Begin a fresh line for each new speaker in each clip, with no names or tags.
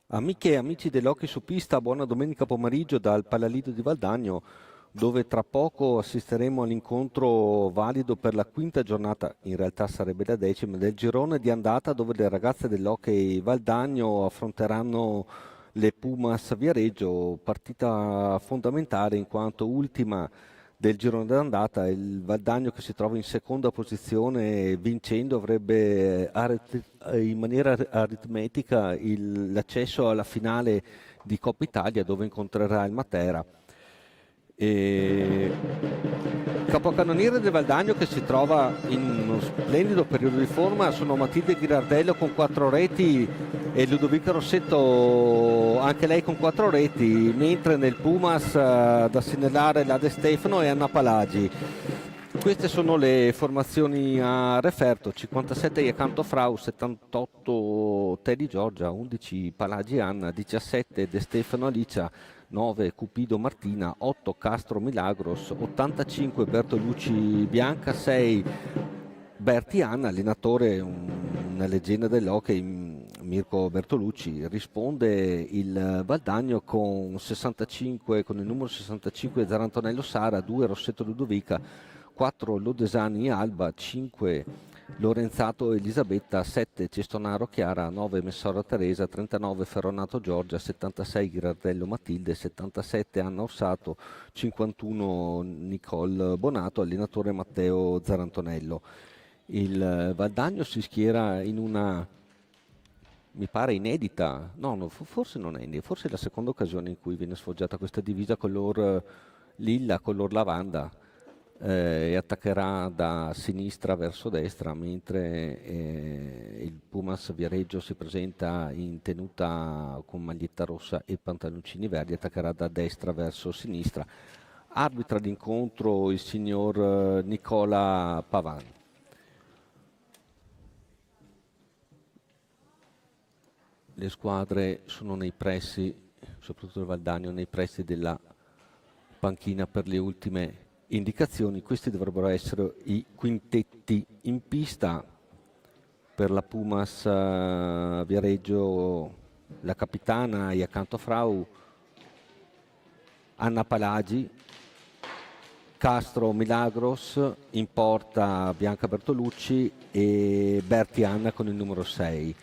Amiche e amici dell'Hockey su Pista, buona domenica pomeriggio dal Palalido di Valdagno, dove tra poco assisteremo all'incontro valido per la quinta giornata, in realtà sarebbe la decima, del girone di andata, dove le ragazze dell'Hockey Valdagno affronteranno le Pumas Viareggio, partita fondamentale in quanto ultima del girone d'andata. Il Valdagno, che si trova in seconda posizione, vincendo avrebbe in maniera aritmetica l'accesso alla finale di Coppa Italia, dove incontrerà il Matera. E capocannoniere del Valdagno, che si trova in uno splendido periodo di forma, sono Matilde Ghirardello con 4 reti e Ludovica Rossetto anche lei con 4 reti, mentre nel Pumas da segnalare la De Stefano e Anna Palagi. Queste sono le formazioni a referto: 57 Iacanto Frau, 78 Teddy Giorgia, 11 Palagi Anna, 17 De Stefano Alicia, 9 Cupido Martina, 8 Castro Milagros, 85 Bertolucci Bianca, 6 Berti Anna, allenatore, una leggenda dell'hockey, Mirko Bertolucci. Risponde il Valdagno con 65, con il numero 65 Zarantonello Sara, 2 Rossetto Ludovica, 4 Lodesani Alba, 5 Lorenzato Elisabetta, 7 Cestonaro Chiara, 9 Messora Teresa, 39 Ferronato Giorgia, 76 Ghirardello Matilde, 77 Anna Orsato, 51 Nicole Bonato, allenatore Matteo Zarantonello. Il Valdagno si schiera in una, mi pare, inedita, no, forse non è inedita, forse è la seconda occasione in cui viene sfoggiata questa divisa color lilla, color lavanda, e attaccherà da sinistra verso destra, mentre il Pumas Viareggio si presenta in tenuta con maglietta rossa e pantaloncini verdi, attaccherà da destra verso sinistra. Arbitra l'incontro il signor Nicola Pavan. Le squadre sono nei pressi, soprattutto il Valdagno, nei pressi della panchina per le ultime indicazioni. Questi dovrebbero essere i quintetti in pista. Per la Pumas Viareggio, la capitana Iacanto Frau, Anna Palagi, Castro Milagros, in porta Bianca Bertolucci e Berti Anna con il numero 6.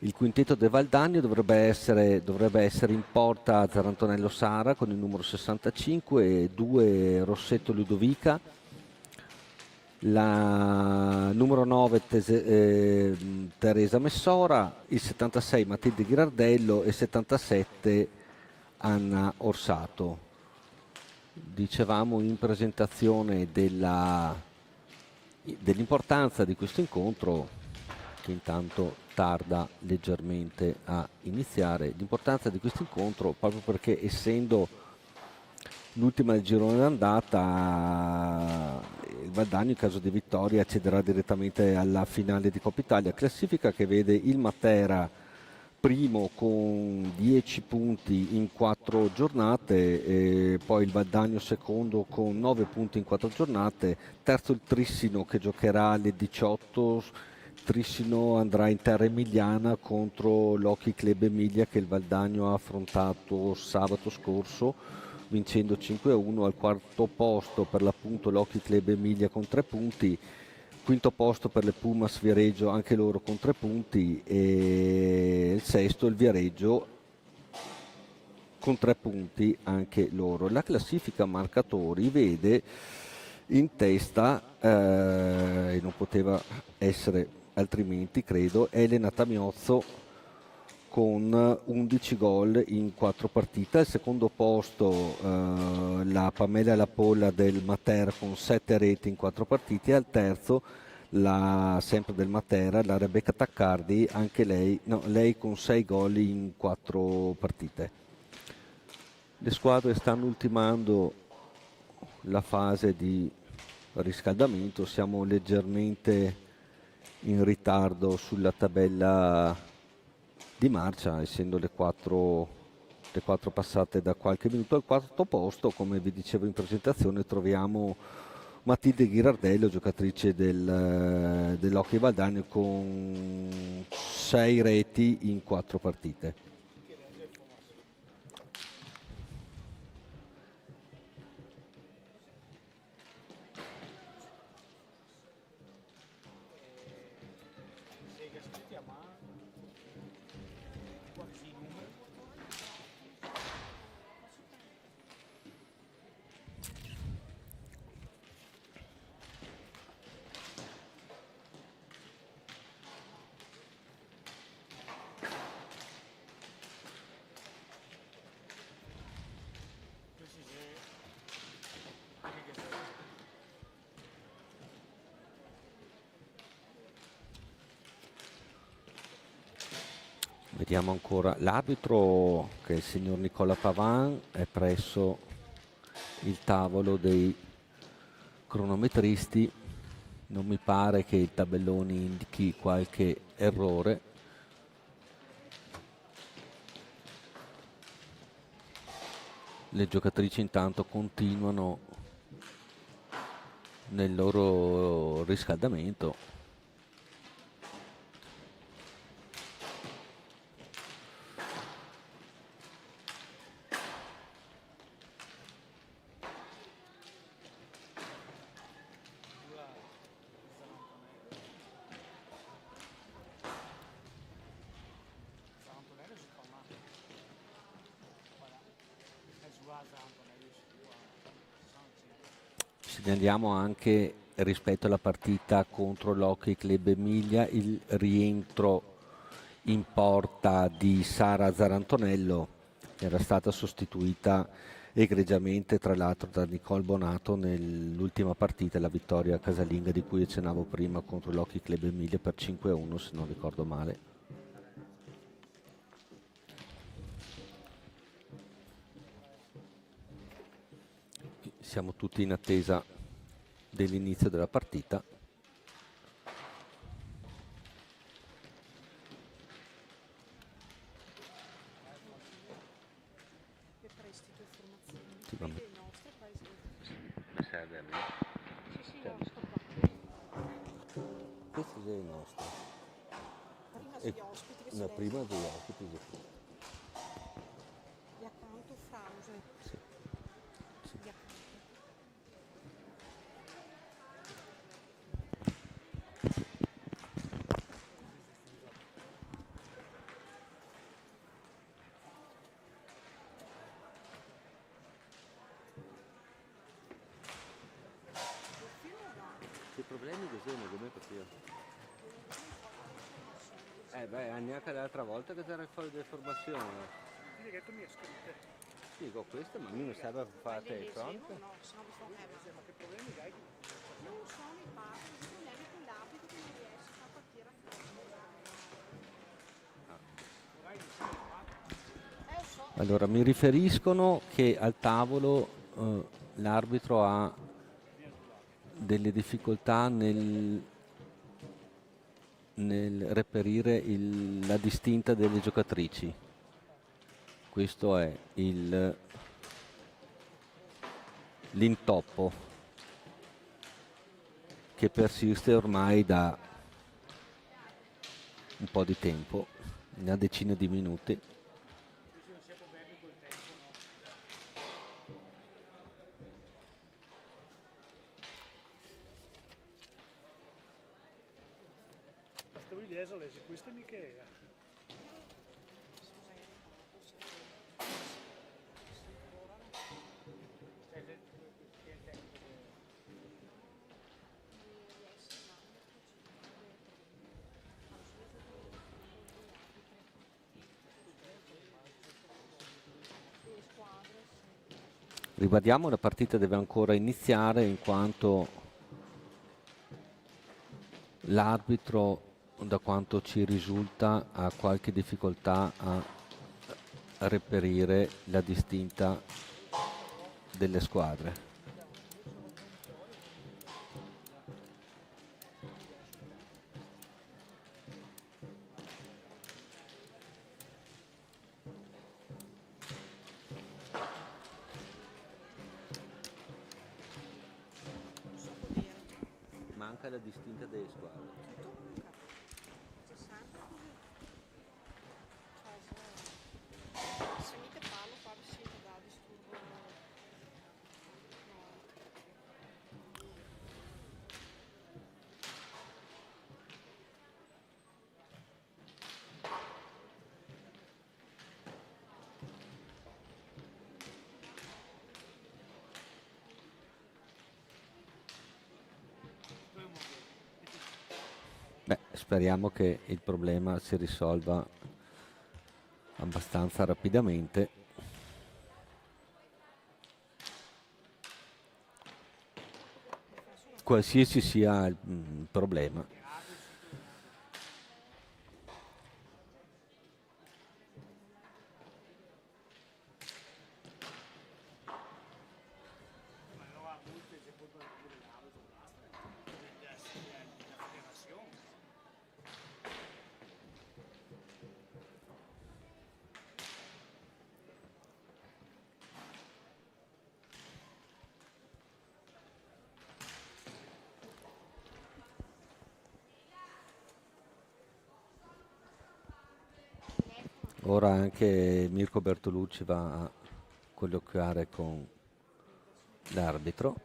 Il quintetto del Valdagno dovrebbe essere in porta Zarantonello Sara con il numero 65 e 2 Rossetto Ludovica, la numero 9 Teresa Messora, il 76 Matilde Ghirardello e 77 Anna Orsato. Dicevamo in presentazione dell'importanza di questo incontro, che intanto tarda leggermente a iniziare, l'importanza di questo incontro proprio perché, essendo l'ultima del girone d'andata, il Valdagno in caso di vittoria accederà direttamente alla finale di Coppa Italia, classifica che vede il Matera primo con 10 punti in 4 giornate, e poi il Valdagno secondo con 9 punti in 4 giornate, terzo il Trissino che giocherà alle 18. Trissino andrà in terra emiliana contro l'Hockey Club Emilia, che il Valdagno ha affrontato sabato scorso vincendo 5-1. Al quarto posto per l'appunto l'Hockey Club Emilia con 3 punti, quinto posto per le Pumas Viareggio, anche loro con 3 punti, e il sesto il Viareggio con 3 punti anche loro. La classifica marcatori vede in testa, e non poteva essere altrimenti credo, Elena Tamiozzo con 11 gol in 4 partite. Al secondo posto la Pamela Lapolla del Matera con 7 reti in 4 partite. Al terzo, sempre del Matera, la Rebecca Taccardi, anche lei, no, lei con 6 gol in 4 partite. Le squadre stanno ultimando la fase di riscaldamento, siamo leggermente in ritardo sulla tabella di marcia, essendo le 4 passate da qualche minuto. Al quarto posto, come vi dicevo in presentazione, troviamo Matilde Ghirardello, giocatrice dell'Hockey Valdagno, con 6 reti in 4 partite. Vediamo ancora l'arbitro, che è il signor Nicola Pavan, è presso il tavolo dei cronometristi. Non mi pare che il tabellone indichi qualche errore. Le giocatrici intanto continuano nel loro riscaldamento. Segnaliamo anche rispetto alla partita contro l'Hockey Club Emilia il rientro in porta di Sara Zarantonello, che era stata sostituita egregiamente tra l'altro da Nicole Bonato nell'ultima partita, la vittoria casalinga di cui accennavo prima contro l'Hockey Club Emilia per 5-1 se non ricordo male. Siamo tutti in attesa dell'inizio della partita. Sì, mi serve a me. Questo è il nostro.
Prima degli ospiti che
No, prima degli ospiti.
di accanto Frause.
Sì. Sì.
Di accanto.
Che problemi così non come capire? Neanche l'altra volta che c'era il foglio di formazione.
Quindi che tu mi hai scritte?
Sì, dico questo, ma a me mi serve per fare la telefonica.
No, se no vi fa
Ma che problemi hai?
non sono i padri, sono problemi con l'abito che non riesce a far partire a fuoco.
Allora, mi riferiscono che al tavolo l'arbitro ha delle difficoltà nel reperire la distinta delle giocatrici. Questo è l'intoppo che persiste ormai da un po' di tempo, una decina di minuti.
Stavo di esole, questo è Michela.
Ribadiamo, la partita deve ancora iniziare in quanto l'arbitro, da quanto ci risulta, ha qualche difficoltà a reperire la distinta delle squadre. Manca la distinta delle squadre.
C'è sempre così. Se mica parlo qua vicino da disturbo.
Beh, speriamo che il problema si risolva abbastanza rapidamente. Qualsiasi sia il problema. Ora anche Mirko Bertolucci va a colloquiare con l'arbitro.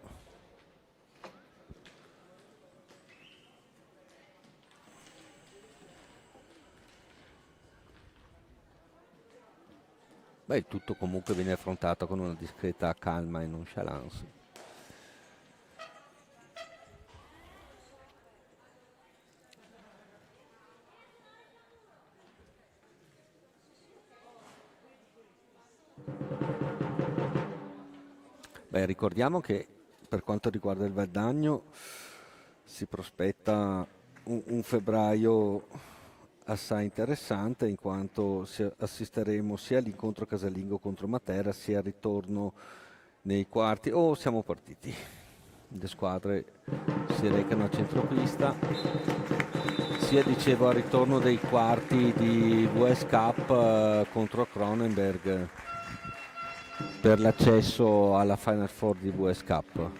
Beh, il tutto comunque viene affrontato con una discreta calma e nonchalance. Beh, ricordiamo che per quanto riguarda il Valdagno si prospetta un febbraio assai interessante, in quanto assisteremo sia all'incontro casalingo contro Matera sia al ritorno nei quarti. Oh, siamo partiti. Le squadre si recano a centropista, sia dicevo al ritorno dei quarti di US Cup contro Cronenberg per l'accesso alla Final Four di US Cup.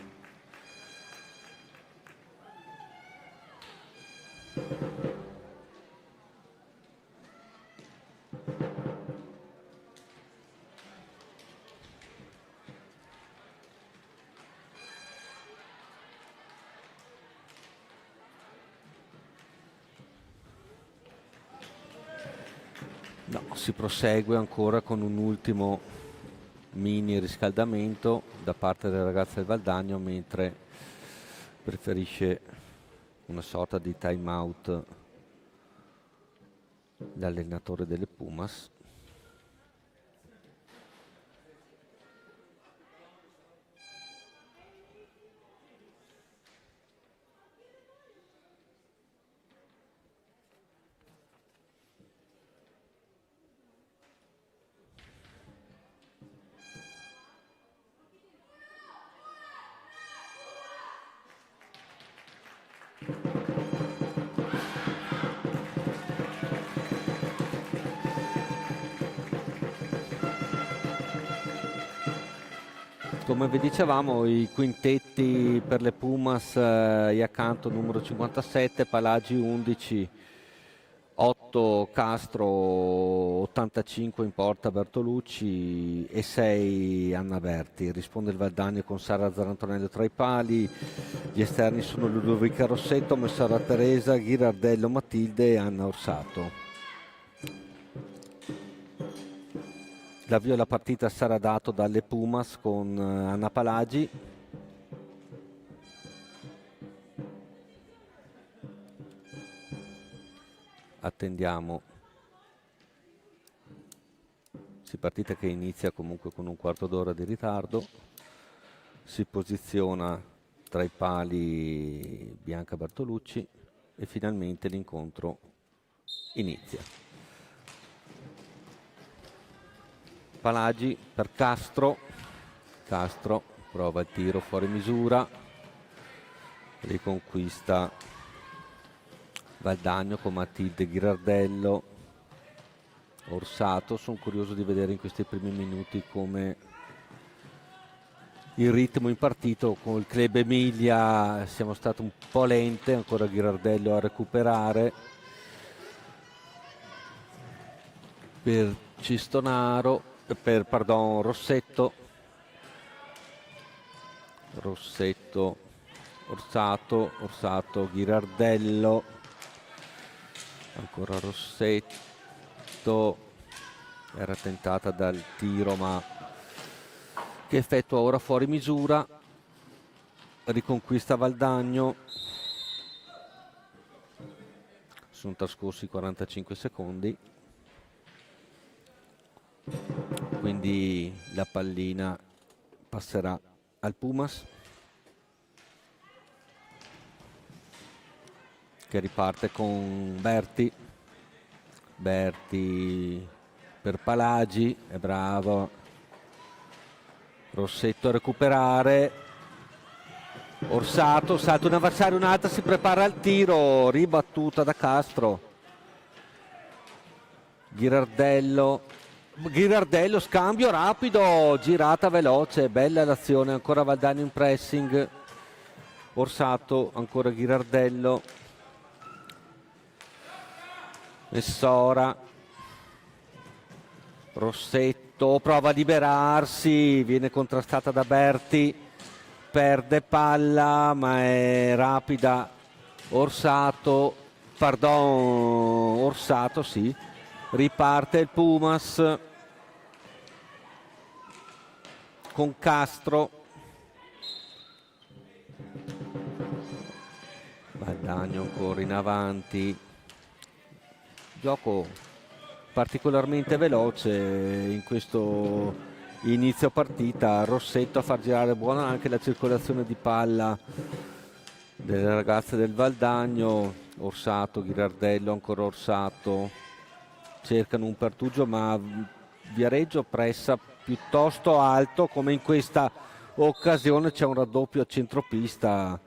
No, si prosegue ancora con un ultimo mini riscaldamento da parte del ragazzo del Valdagno, mentre preferisce una sorta di time out l'allenatore delle Pumas. Come vi dicevamo, i quintetti per le Pumas, Iacanto numero 57, Palagi 11, 8 Castro, 85 in porta Bertolucci e 6 Anna Berti. Risponde il Valdagno con Sara Zarantonello tra i pali, gli esterni sono Ludovica Rossetto, Messara Teresa, Ghirardello Matilde e Anna Orsato. L'avvio della partita sarà dato dalle Pumas con Anna Palagi. Attendiamo. Si partita che inizia comunque con un quarto d'ora di ritardo. Si posiziona tra i pali Bianca Bertolucci e finalmente l'incontro inizia. Palagi per Castro, Castro prova il tiro fuori misura, riconquista Valdagno con Matilde Ghirardello, Orsato. Sono curioso di vedere in questi primi minuti come il ritmo impartito con il Club Emilia. Siamo stati un po' lente, ancora Ghirardello a recuperare per Cistonaro. Rossetto, Orsato, Ghirardello, ancora Rossetto, era tentata dal tiro ma che effettua ora fuori misura, riconquista Valdagno, sono trascorsi 45 secondi. Quindi la pallina passerà al Pumas, che riparte con Berti per Palagi, è bravo Rossetto a recuperare, Orsato, salta un avversario, un'altra, si prepara al tiro, ribattuta da Castro, Ghirardello, scambio rapido, girata veloce, bella l'azione, ancora Valdagno in pressing, Orsato, ancora Ghirardello, Messora, Rossetto prova a liberarsi, viene contrastata da Berti, perde palla ma è rapida Orsato, sì, riparte il Pumas con Castro, Valdagno ancora in avanti, gioco particolarmente veloce in questo inizio partita. Rossetto a far girare buona anche la circolazione di palla delle ragazze del Valdagno. Orsato, Ghirardello, ancora Orsato, cercano un pertugio ma Viareggio pressa piuttosto alto, come in questa occasione c'è un raddoppio a centropista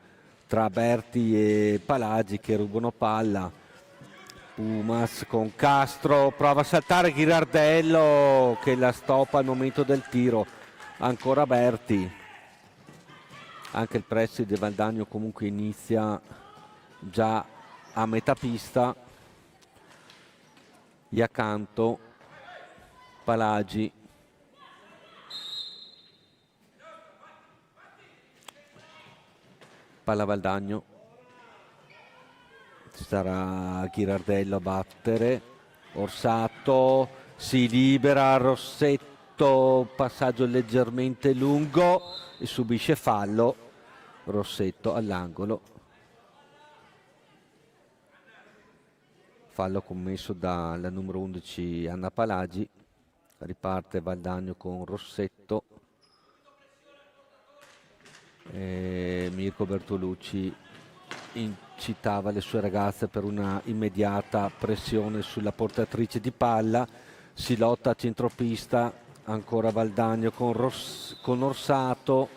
tra Berti e Palagi che rubano palla. Pumas con Castro, prova a saltare Ghirardello che la stoppa al momento del tiro, ancora Berti. Anche il pressing del Valdagno comunque inizia già a metà pista. Iacanto, Palagi, palla Valdagno, sarà Ghirardello a battere. Orsato si libera, Rossetto, passaggio leggermente lungo e subisce fallo. Rossetto all'angolo, fallo commesso dalla numero 11 Anna Palagi. Riparte Valdagno con Rossetto e Mirko Bertolucci incitava le sue ragazze per una immediata pressione sulla portatrice di palla. Si lotta a centropista, ancora Valdagno con Orsato,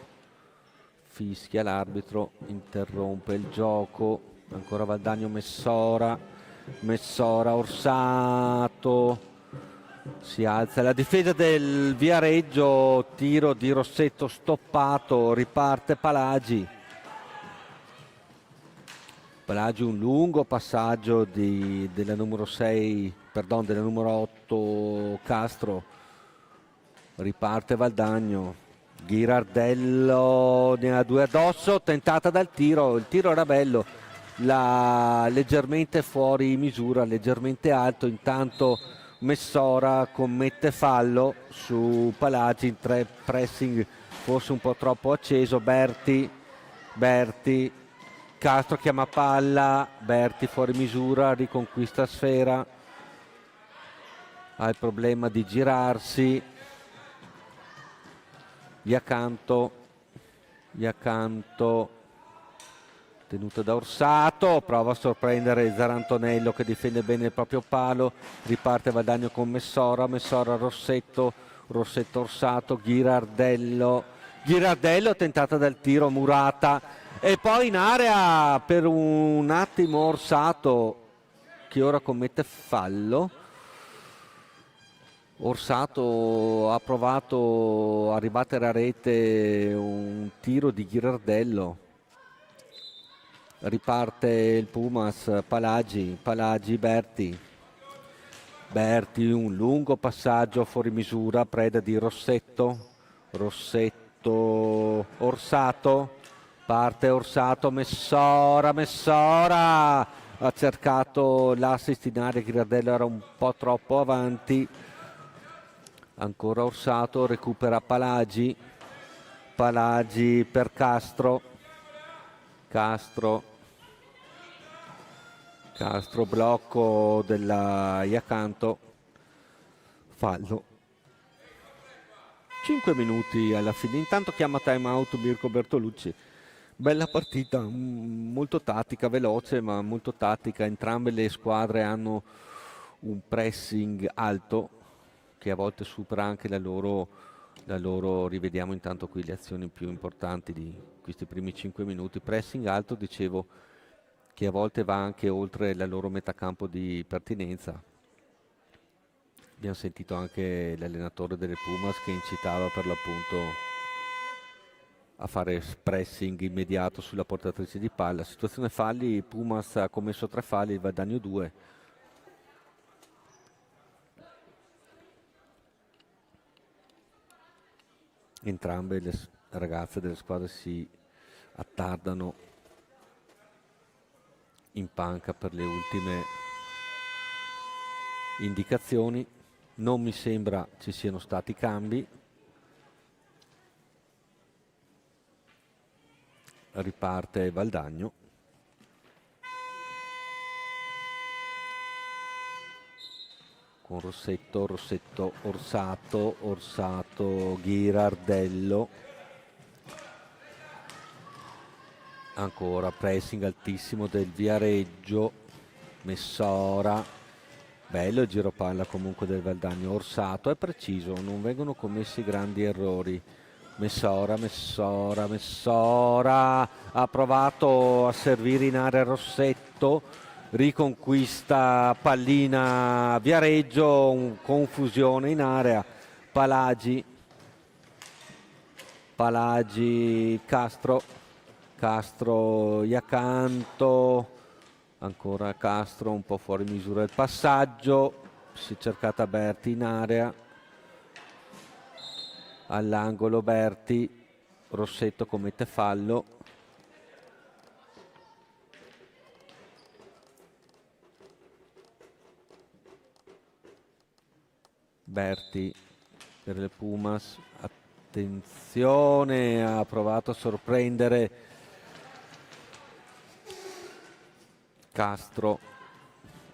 fischia l'arbitro, interrompe il gioco, ancora Valdagno, Messora, Orsato, si alza la difesa del Viareggio, tiro di Rossetto stoppato, riparte Palagi. Palagi, un lungo passaggio della numero 6, perdon, della numero 8 Castro, riparte Valdagno. Ghirardello ne ha due addosso, tentata dal tiro, il tiro era bello, leggermente fuori misura, leggermente alto. Intanto Messora commette fallo su Palagi in tre pressing, forse un po' troppo acceso. Berti, Castro chiama palla, Berti fuori misura, riconquista sfera, ha il problema di girarsi. Iacanto, tenuto da Orsato, prova a sorprendere Zarantonello che difende bene il proprio palo, riparte Valdagno con Messora, Rossetto, Orsato, Ghirardello, tentata dal tiro, murata, e poi in area per un attimo Orsato che ora commette fallo. Orsato ha provato a ribattere a rete un tiro di Ghirardello. Riparte il Pumas, Palagi, Berti, un lungo passaggio fuori misura, preda di Rossetto, Orsato, parte Orsato, Messora, ha cercato l'assist in area, Ghirardello era un po' troppo avanti. Ancora Orsato, recupera Palagi per Castro, blocco della Iacanto, fallo. 5 minuti alla fine, intanto chiama time out Mirko Bertolucci. Bella partita, molto tattica, veloce ma molto tattica. Entrambe le squadre hanno un pressing alto che a volte supera anche la loro, rivediamo intanto qui le azioni più importanti di questi primi 5 minuti. Pressing alto, dicevo, che a volte va anche oltre la loro metacampo di pertinenza. Abbiamo sentito anche l'allenatore delle Pumas che incitava per l'appunto a fare pressing immediato sulla portatrice di palla. Situazione falli, Pumas ha commesso 3 falli, il Valdagno 2. Entrambe le ragazze delle squadre si attardano in panca per le ultime indicazioni. Non mi sembra ci siano stati cambi. Riparte Valdagno. Con Rossetto, Rossetto, Orsato, Orsato, Ghirardello. Ancora pressing altissimo del Viareggio. Messora. Bello il giro palla comunque del Valdagno. Orsato è preciso, non vengono commessi grandi errori. Messora, Messora, Messora ha provato a servire in area Rossetto, riconquista pallina Viareggio, confusione in area. Palagi, Castro, Castro Iacanto, ancora Castro un po' fuori misura il passaggio, si è cercata Berti in area. All'angolo Berti, Rossetto commette fallo. Berti per le Pumas, attenzione, ha provato a sorprendere Castro,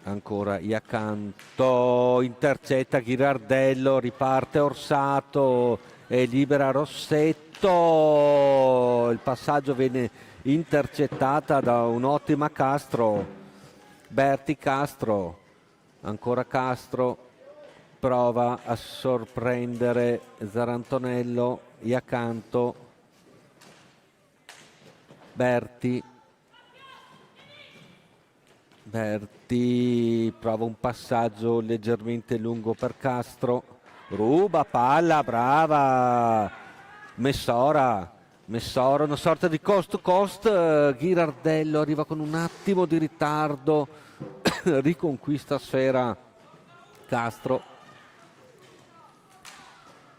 ancora Iacanto, intercetta Ghirardello, riparte Orsato e libera Rossetto. Il passaggio viene intercettata da un'ottima Castro. Berti, Castro, ancora Castro, prova a sorprendere Zarantonello, Iacanto, Berti prova un passaggio leggermente lungo per Castro. Ruba palla, brava Messora, una sorta di cost to cost. Ghirardello arriva con un attimo di ritardo, riconquista sfera Castro,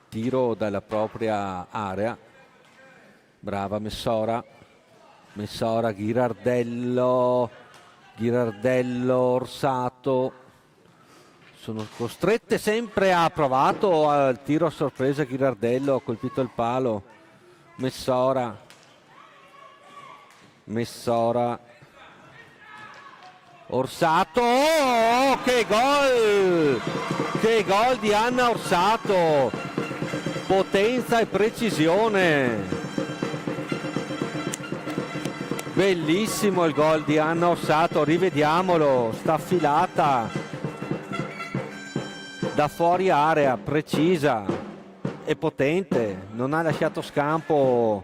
tiro dalla propria area, brava Messora, Ghirardello, Orsato, sono costrette sempre. Ha provato al tiro a sorpresa Ghirardello, ha colpito il palo. Messora, Orsato, oh, che gol di Anna Orsato, potenza e precisione. Bellissimo il gol di Anna Orsato, rivediamolo, sta affilata da fuori area, precisa e potente, non ha lasciato scampo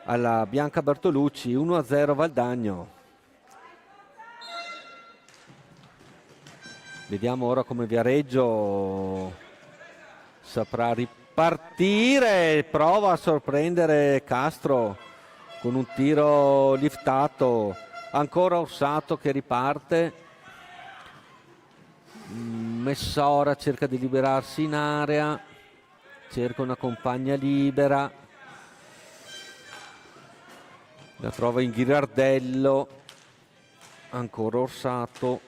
alla Bianca Bertolucci. 1-0 Valdagno. Vediamo ora come Viareggio saprà ripartire, prova a sorprendere Castro con un tiro liftato. Ancora Orsato che riparte. Messora cerca di liberarsi in area, cerca una compagna libera, la trova in Ghirardello, ancora Orsato,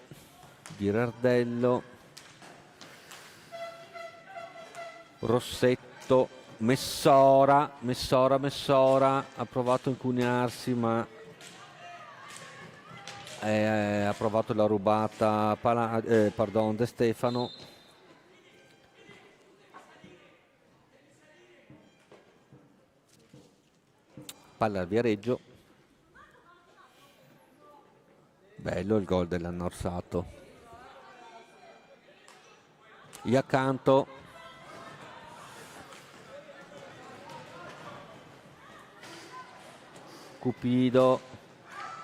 Ghirardello, Rossetto, Messora, ha provato a incunearsi ma ha provato la rubata De Stefano. Palla al Viareggio. Bello il gol dell'Annorsato. Iacanto, Cupido,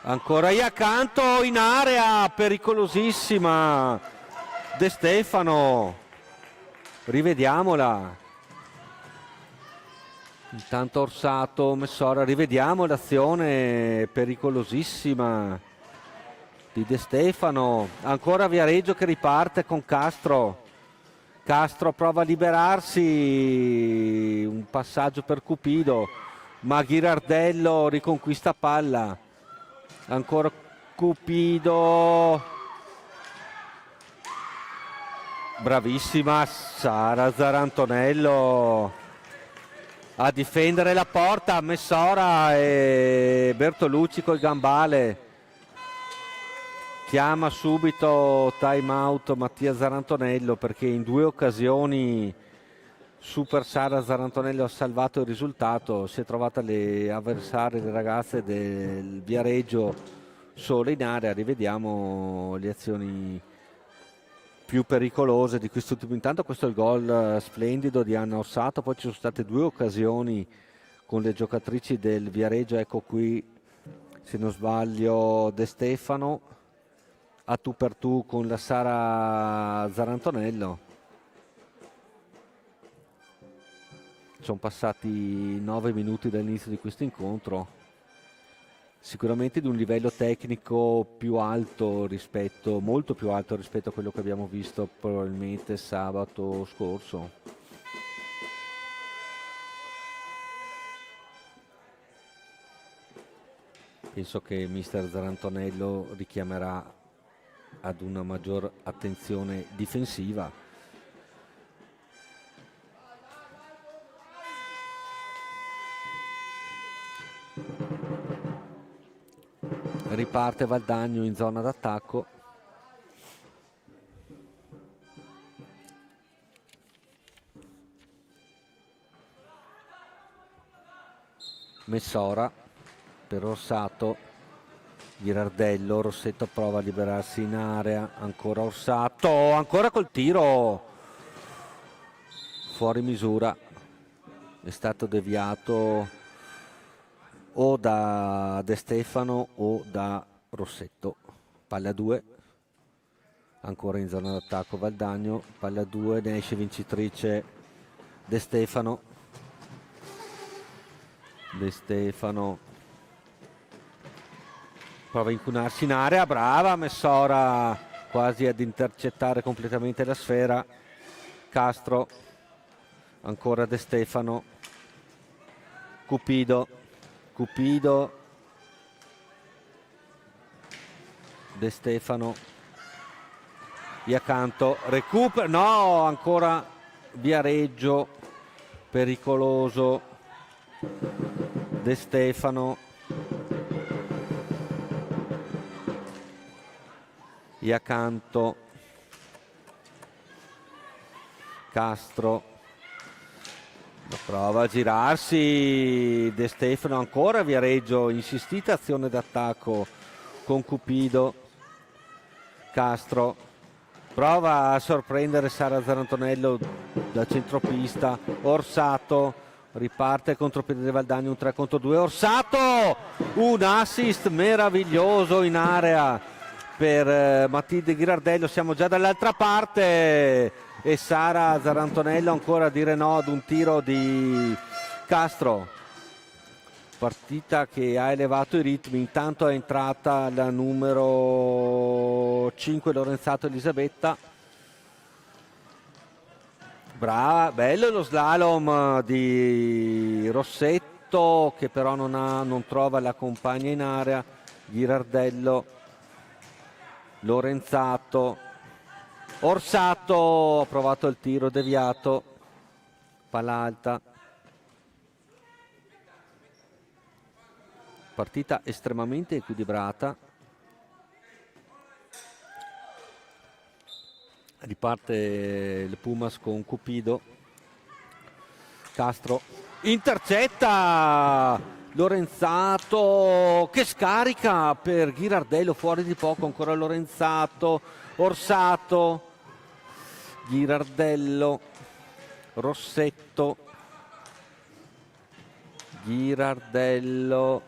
ancora Iacanto in area, pericolosissima. De Stefano, rivediamola. Intanto Orsato, Messora, rivediamo l'azione pericolosissima di De Stefano. Ancora Viareggio che riparte con Castro. Castro prova a liberarsi, un passaggio per Cupido, ma Ghirardello riconquista palla, ancora Cupido, bravissima Sara Zarantonello a difendere la porta. Messora e Bertolucci col gambale, chiama subito time out Mattia Zarantonello perché in 2 occasioni Super Sara Zarantonello ha salvato il risultato. Si è trovata le avversarie, le ragazze del Viareggio sole in area. Rivediamo le azioni più pericolose di quest'ultimo. Intanto questo è il gol splendido di Anna Ossato, poi ci sono state 2 occasioni con le giocatrici del Viareggio, ecco qui se non sbaglio De Stefano a tu per tu con la Sara Zarantonello. Sono passati 9 minuti dall'inizio di questo incontro, sicuramente di un livello tecnico più alto rispetto, molto più alto rispetto a quello che abbiamo visto probabilmente sabato scorso. Penso che mister Zarantonello richiamerà ad una maggior attenzione difensiva. Riparte Valdagno in zona d'attacco. Messora per Orsato, Ghirardello, Rossetto prova a liberarsi in area, ancora Orsato, ancora col tiro fuori misura, è stato deviato o da De Stefano o da Rossetto. Palla 2, ancora in zona d'attacco Valdagno, palla 2, ne esce vincitrice De Stefano. De Stefano prova a incunarsi in area, brava Messora quasi ad intercettare completamente la sfera. Castro, ancora De Stefano, Cupido, De Stefano, Iacanto, recupera, no, ancora Viareggio, pericoloso, De Stefano, Iacanto, Castro, prova a girarsi De Stefano, ancora Viareggio, insistita azione d'attacco con Cupido. Castro prova a sorprendere Sara Zarantonello da centropista. Orsato riparte contropiede di Valdagno, un 3 contro 2. Orsato, un assist meraviglioso in area per Matilde Ghirardello. Siamo già dall'altra parte e Sara Zarantonello ancora a dire no ad un tiro di Castro. Partita che ha elevato i ritmi. Intanto è entrata la numero 5 Lorenzato Elisabetta. Brava, bello lo slalom di Rossetto che però non trova la compagna in area. Ghirardello, Lorenzato, Orsato ha provato il tiro deviato, palla alta. Partita estremamente equilibrata. Riparte il Pumas con Cupido. Castro intercetta Lorenzato che scarica per Ghirardello, fuori di poco ancora Lorenzato. Orsato, Ghirardello, Rossetto, Ghirardello,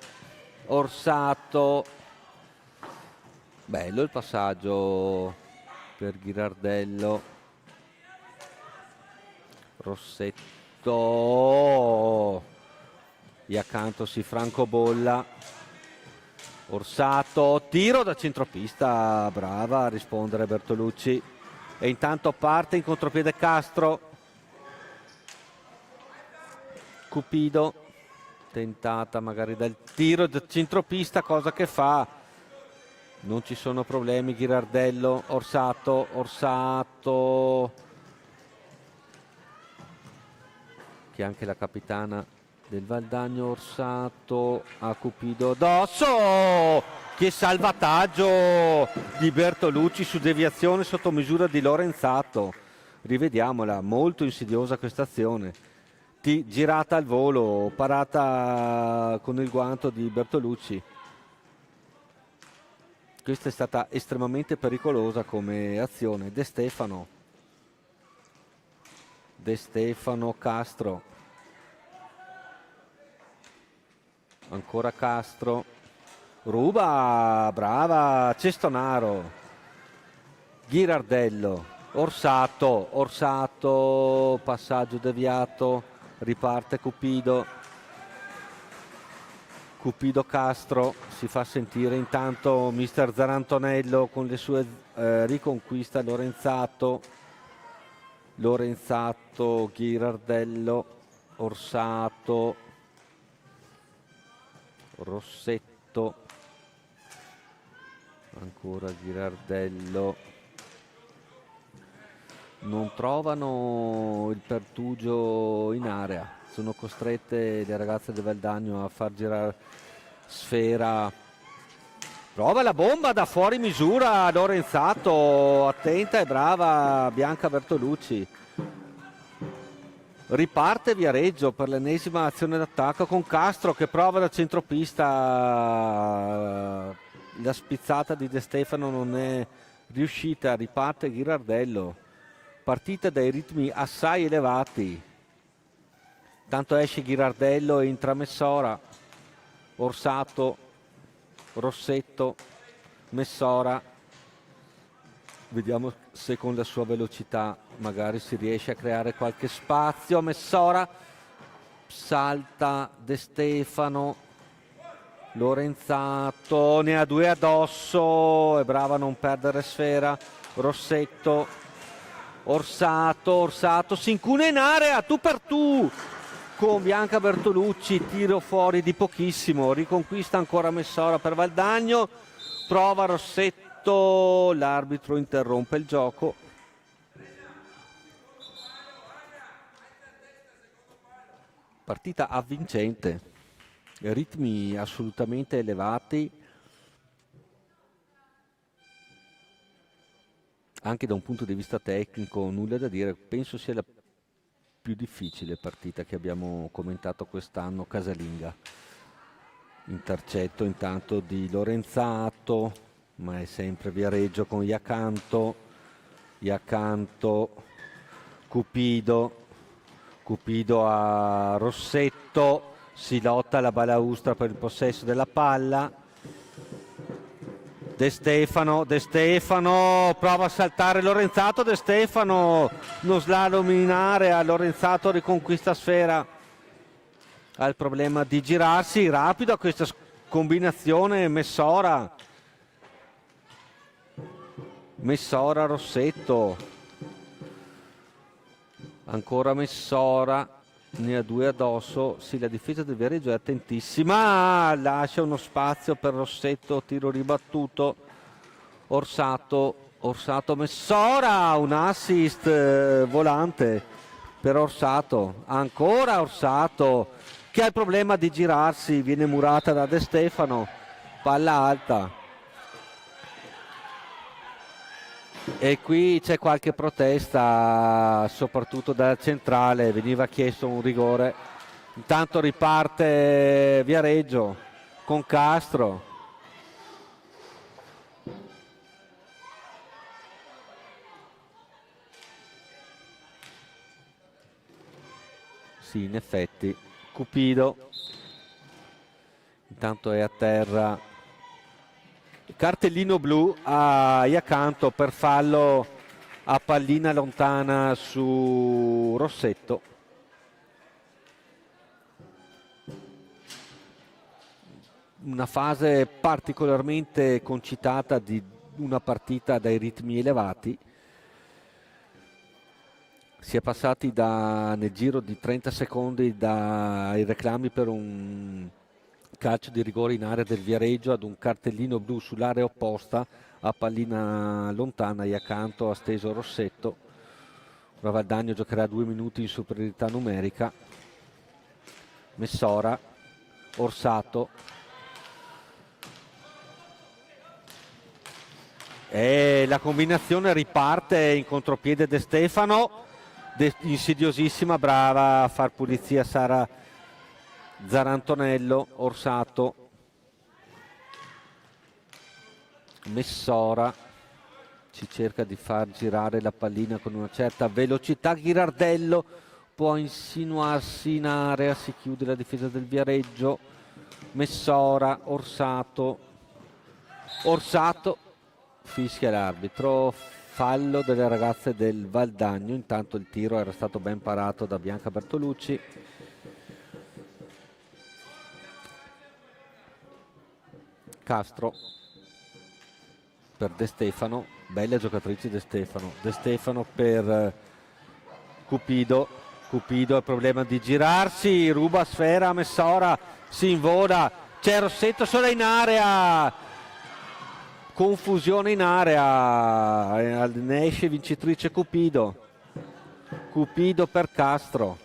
Orsato. Bello il passaggio per Ghirardello. Rossetto, e accanto si francobolla. Orsato, tiro da centropista, brava a rispondere Bertolucci. e intanto parte in contropiede Castro. Cupido, tentata magari dal tiro del centropista, cosa che fa, non ci sono problemi. Ghirardello, Orsato, che è anche la capitana del Valdagno. Orsato a Cupido addosso, che salvataggio di Bertolucci su deviazione sotto misura di Lorenzato. Rivediamola, molto insidiosa questa azione, girata al volo, parata con il guanto di Bertolucci. Questa è stata estremamente pericolosa come azione. De Stefano, Castro, ancora Castro, ruba, brava Cestonaro, Ghirardello, Orsato, passaggio deviato, riparte Cupido, Castro, si fa sentire intanto mister Zarantonello con le sue riconquista. Lorenzato, Ghirardello, Orsato, Rossetto, ancora Ghirardello, non trovano il pertugio in area, sono costrette le ragazze del Valdagno a far girare Sfera. Prova la bomba da fuori misura Lorenzato, attenta e brava Bianca Bertolucci. Riparte Viareggio per l'ennesima azione d'attacco con Castro che prova da centropista. La spizzata di De Stefano non è riuscita, riparte Ghirardello. Partita dai ritmi assai elevati. Tanto esce Ghirardello e entra Messora, Orsato, Rossetto, Messora. Vediamo se con la sua velocità magari si riesce a creare qualche spazio. Messora, salta De Stefano, Lorenzato, ne ha due addosso, è brava a non perdere Sfera. Rossetto, Orsato si incuna in area, tu per tu con Bianca Bertolucci, tiro fuori di pochissimo, riconquista ancora Messora per Valdagno, prova Rossetto, l'arbitro interrompe il gioco. Partita avvincente, ritmi assolutamente elevati, anche da un punto di vista tecnico nulla da dire, penso sia la più difficile partita che abbiamo commentato quest'anno, casalinga. Intercetto intanto di Lorenzato, ma è sempre Viareggio con Iacanto, Cupido a Rossetto, si lotta la balaustra per il possesso della palla. De Stefano prova a saltare Lorenzato, De Stefano non slalom in area, Lorenzato riconquista Sfera, ha il problema di girarsi, rapido a questa combinazione Messora, Rossetto, ancora Messora, ne ha due addosso. Sì, la difesa del Viareggio è attentissima, lascia uno spazio per Rossetto, tiro ribattuto. Orsato Messora, un assist volante per Orsato, ancora Orsato che ha il problema di girarsi, viene murata da De Stefano, palla alta. E qui c'è qualche protesta, soprattutto dalla centrale, veniva chiesto un rigore. Intanto riparte Viareggio con Castro. Sì, in effetti, Cupido. Intanto è a terra. Cartellino blu a Iacanto per fallo a pallina lontana su Rossetto. Una fase particolarmente concitata di una partita dai ritmi elevati. Si è passati nel giro di 30 secondi dai reclami per un calcio di rigore in area del Viareggio ad un cartellino blu sull'area opposta a pallina lontana e accanto ha steso Rossetto. Ora Valdagno giocherà 2 minuti in superiorità numerica. Messora, Orsato, e la combinazione riparte in contropiede De Stefano, insidiosissima, brava a far pulizia Sara Zarantonello. Orsato, Messora ci cerca di far girare la pallina con una certa velocità. Ghirardello può insinuarsi in area, si chiude la difesa del Viareggio. Messora, Orsato, fischia l'arbitro, fallo delle ragazze del Valdagno. Intanto il tiro era stato ben parato da Bianca Bertolucci. Castro per De Stefano, belle giocatrici De Stefano per Cupido ha il problema di girarsi, ruba sfera a Messora, si invola, c'è Rossetto sola in area, confusione in area, ne esce vincitrice Cupido per Castro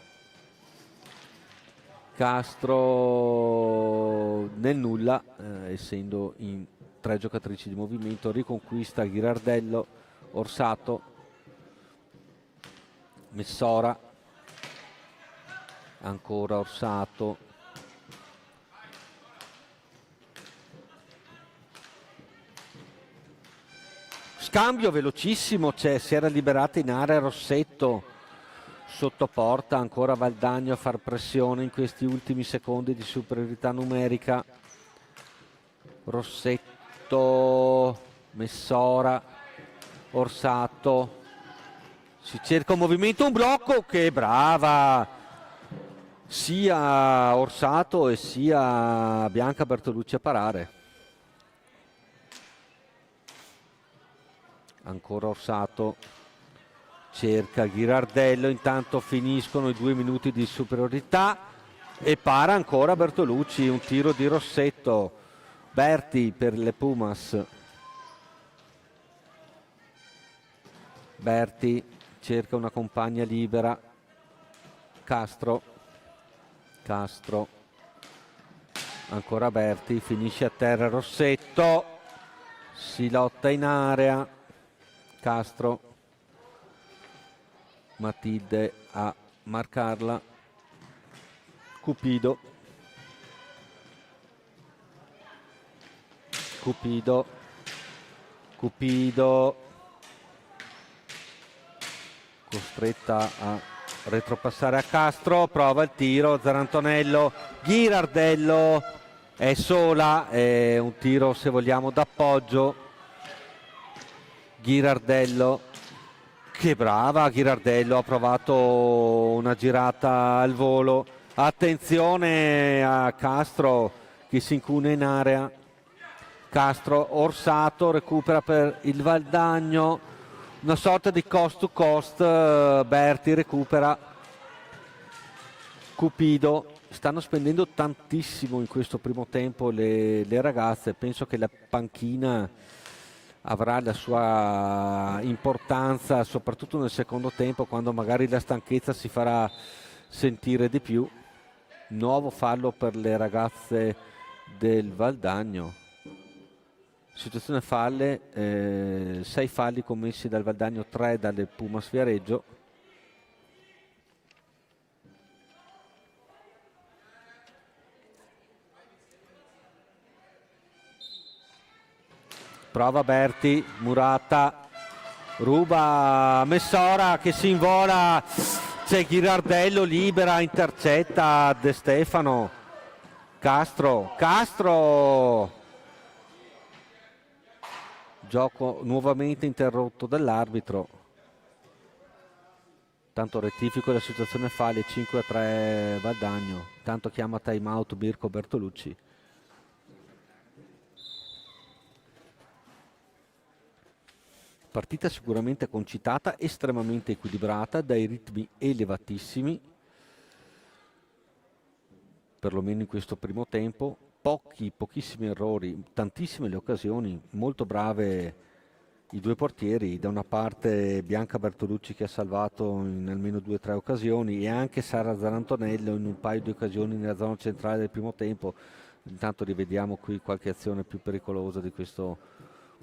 nel nulla, essendo in 3 giocatrici di movimento. Riconquista Ghirardello, Orsato, Messora, ancora Orsato, scambio velocissimo, si era liberata in area Rossetto sotto porta, ancora Valdagno a far pressione in questi ultimi secondi di superiorità numerica. Rossetto, Messora, Orsato, si cerca un movimento, un blocco, che brava sia Orsato e sia Bianca Bertolucci a parare. Ancora Orsato, cerca Ghirardello, intanto finiscono i 2 minuti di superiorità e para ancora Bertolucci, un tiro di Rossetto. Berti per le Pumas, Berti cerca una compagna libera, Castro, ancora Berti, finisce a terra Rossetto, si lotta in area, Castro, Matilde a marcarla, Cupido, costretta a retropassare a Castro, prova il tiro, Zarantonello, Ghirardello è sola, è un tiro se vogliamo d'appoggio. Ghirardello, che brava Ghirardello, ha provato una girata al volo, attenzione a Castro che si incune in area. Castro, Orsato recupera per il Valdagno, una sorta di cost to cost, Berti recupera, Cupido. Stanno spendendo tantissimo in questo primo tempo le ragazze, penso che la panchina avrà la sua importanza soprattutto nel secondo tempo, quando magari la stanchezza si farà sentire di più. Nuovo fallo per le ragazze del Valdagno. Situazione falle, 6 falli commessi dal Valdagno, 3 dalle Pumas Viareggio. Prova Berti, Murata, ruba Messora che si invola, c'è Ghirardello, libera, intercetta De Stefano. Castro, gioco nuovamente interrotto dall'arbitro. Tanto rettifico la situazione falli, 5-3 Valdagno. Tanto chiama time out Mirko Bertolucci. Partita sicuramente concitata, estremamente equilibrata, dai ritmi elevatissimi, perlomeno in questo primo tempo. Pochissimi errori, tantissime le occasioni, molto brave i due portieri, da una parte Bianca Bertolucci che ha salvato in almeno 2 o 3 occasioni, e anche Sara Zarantonello in un paio di occasioni nella zona centrale del primo tempo. Intanto rivediamo qui qualche azione più pericolosa di questo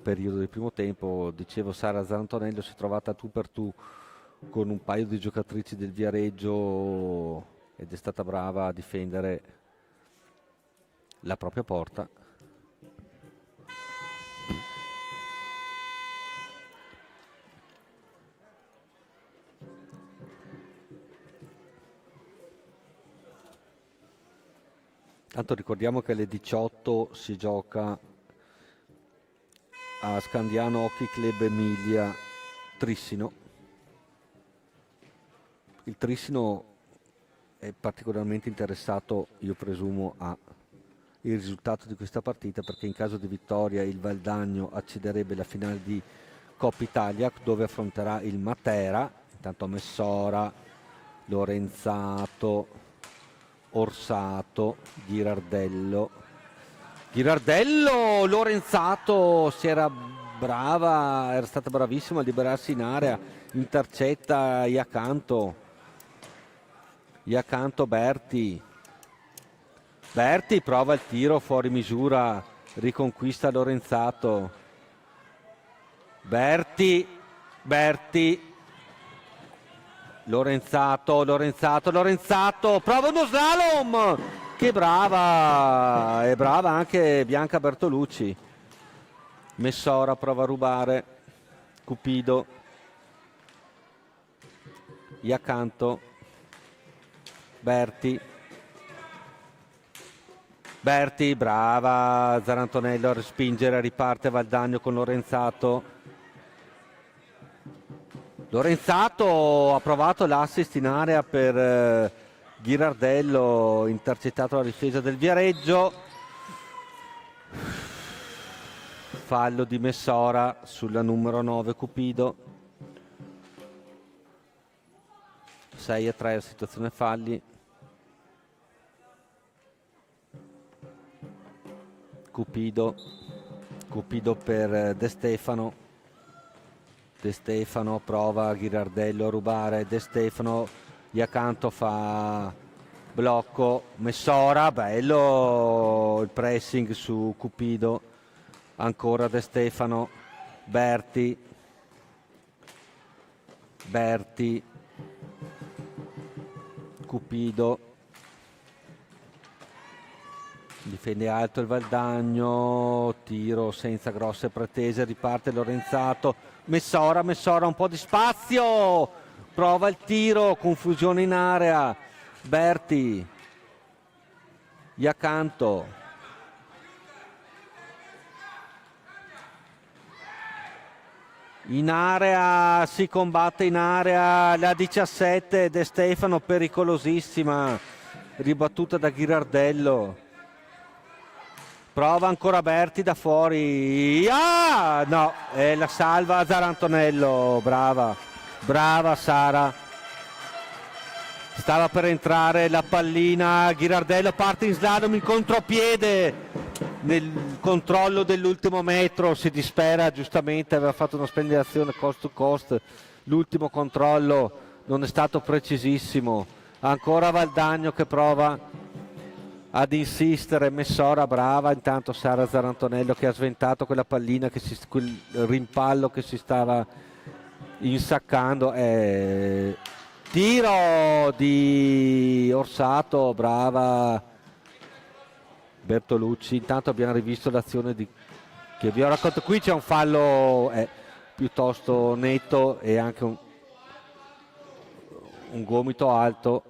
periodo del primo tempo. Dicevo, Sara Zarantonello si è trovata tu per tu con un paio di giocatrici del Viareggio ed è stata brava a difendere la propria porta. Tanto ricordiamo che alle 18 si gioca a Scandiano Hockey Club Emilia Trissino. Il Trissino è particolarmente interessato, io presumo, al risultato di questa partita, perché in caso di vittoria il Valdagno accederebbe alla finale di Coppa Italia, dove affronterà il Matera. Intanto Messora, Lorenzato, Orsato, Ghirardello, Lorenzato era stata bravissima a liberarsi in area, intercetta Iacanto, Berti prova il tiro fuori misura, riconquista Lorenzato, Berti, Lorenzato, prova uno slalom, che brava, è brava anche Bianca Bertolucci. Messora prova a rubare, Cupido, Iacanto, Berti, brava Zarantonello a respingere, riparte Valdagno con Lorenzato. Lorenzato ha provato l'assist in area per Ghirardello, intercettato la difesa del Viareggio. Fallo di Messora sulla numero 9 Cupido. 6-3 la situazione falli. Cupido per De Stefano. De Stefano prova Ghirardello a rubare, De Stefano, Iacanto fa blocco, Messora, bello il pressing su Cupido, ancora De Stefano, Berti, Cupido, difende alto il Valdagno, tiro senza grosse pretese, riparte Lorenzato, Messora un po' di spazio, prova il tiro, confusione in area, Berti, Iacanto, in area, si combatte in area, la 17 De Stefano, pericolosissima, ribattuta da Ghirardello. Prova ancora Berti da fuori, no, la salva Zarantonello, brava Sara, stava per entrare la pallina, Ghirardello parte in slalom in contropiede, nel controllo dell'ultimo metro si dispera, giustamente aveva fatto una splendida azione cost to cost, l'ultimo controllo non è stato precisissimo, ancora Valdagno che prova ad insistere, Messora brava, intanto Sara Zarantonello che ha sventato quella pallina, quel rimpallo che si stava insaccando, tiro di Orsato, brava Bertolucci. Intanto abbiamo rivisto l'azione che vi ho raccontato, qui c'è un fallo piuttosto netto e anche un gomito alto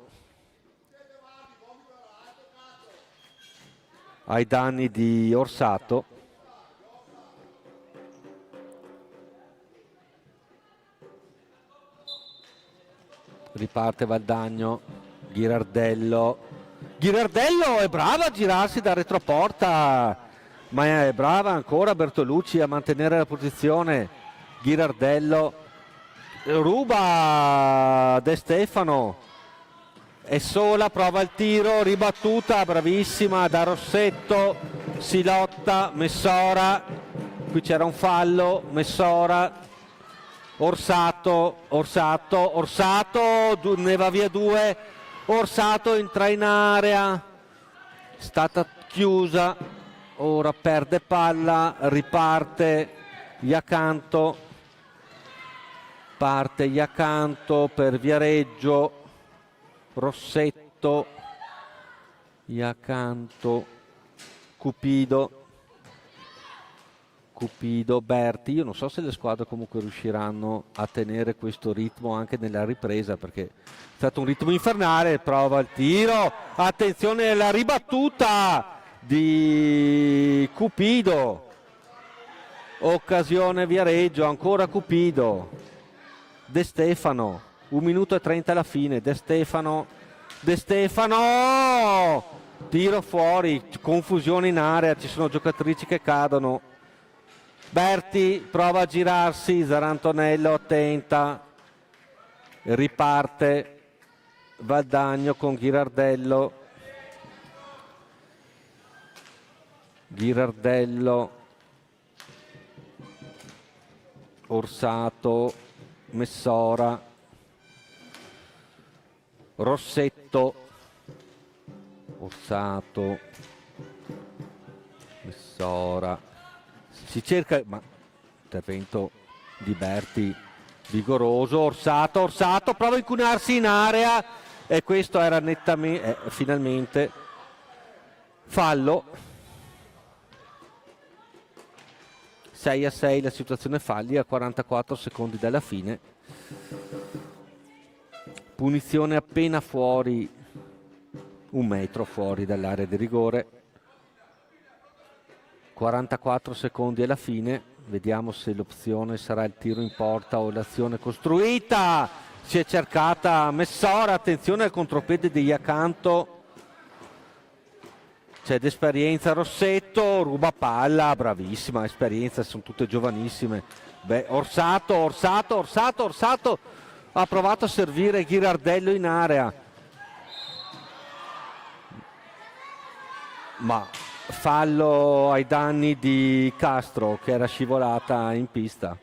ai danni di Orsato. Riparte Valdagno, Ghirardello è brava a girarsi da retroporta, ma è brava ancora Bertolucci a mantenere la posizione, Ghirardello ruba De Stefano, è sola, prova il tiro, ribattuta, bravissima da Rossetto, si lotta, Messora, qui c'era un fallo, Messora, Orsato, ne va via due, Orsato entra in area, stata chiusa, ora perde palla, riparte Iacanto, parte Iacanto per Viareggio, Rossetto, Iacanto, Cupido, Berti. Io non so se le squadre comunque riusciranno a tenere questo ritmo anche nella ripresa, perché è stato un ritmo infernale. Prova il tiro, attenzione alla ribattuta di Cupido, occasione Viareggio, ancora Cupido, De Stefano, 1 minuto e 30 alla fine, De Stefano, tiro fuori, confusione in area, ci sono giocatrici che cadono. Berti prova a girarsi, Zarantonello tenta, riparte Valdagno con Ghirardello, Orsato, Messora, Rossetto, Orsato, Messora, si cerca, ma intervento di Berti vigoroso, Orsato prova a incunarsi in area e questo era nettamente, finalmente fallo. 6-6 la situazione, falli a 44 secondi dalla fine, punizione appena fuori, 1 metro fuori dall'area di rigore. 44 secondi alla fine, vediamo se l'opzione sarà il tiro in porta o l'azione costruita. Si è cercata Messora, attenzione al contropiede di Iacanto, c'è d'esperienza Rossetto, ruba palla, bravissima, esperienza, sono tutte giovanissime. Beh, Orsato ha provato a servire Ghirardello in area, ma fallo ai danni di Castro che era scivolata in pista.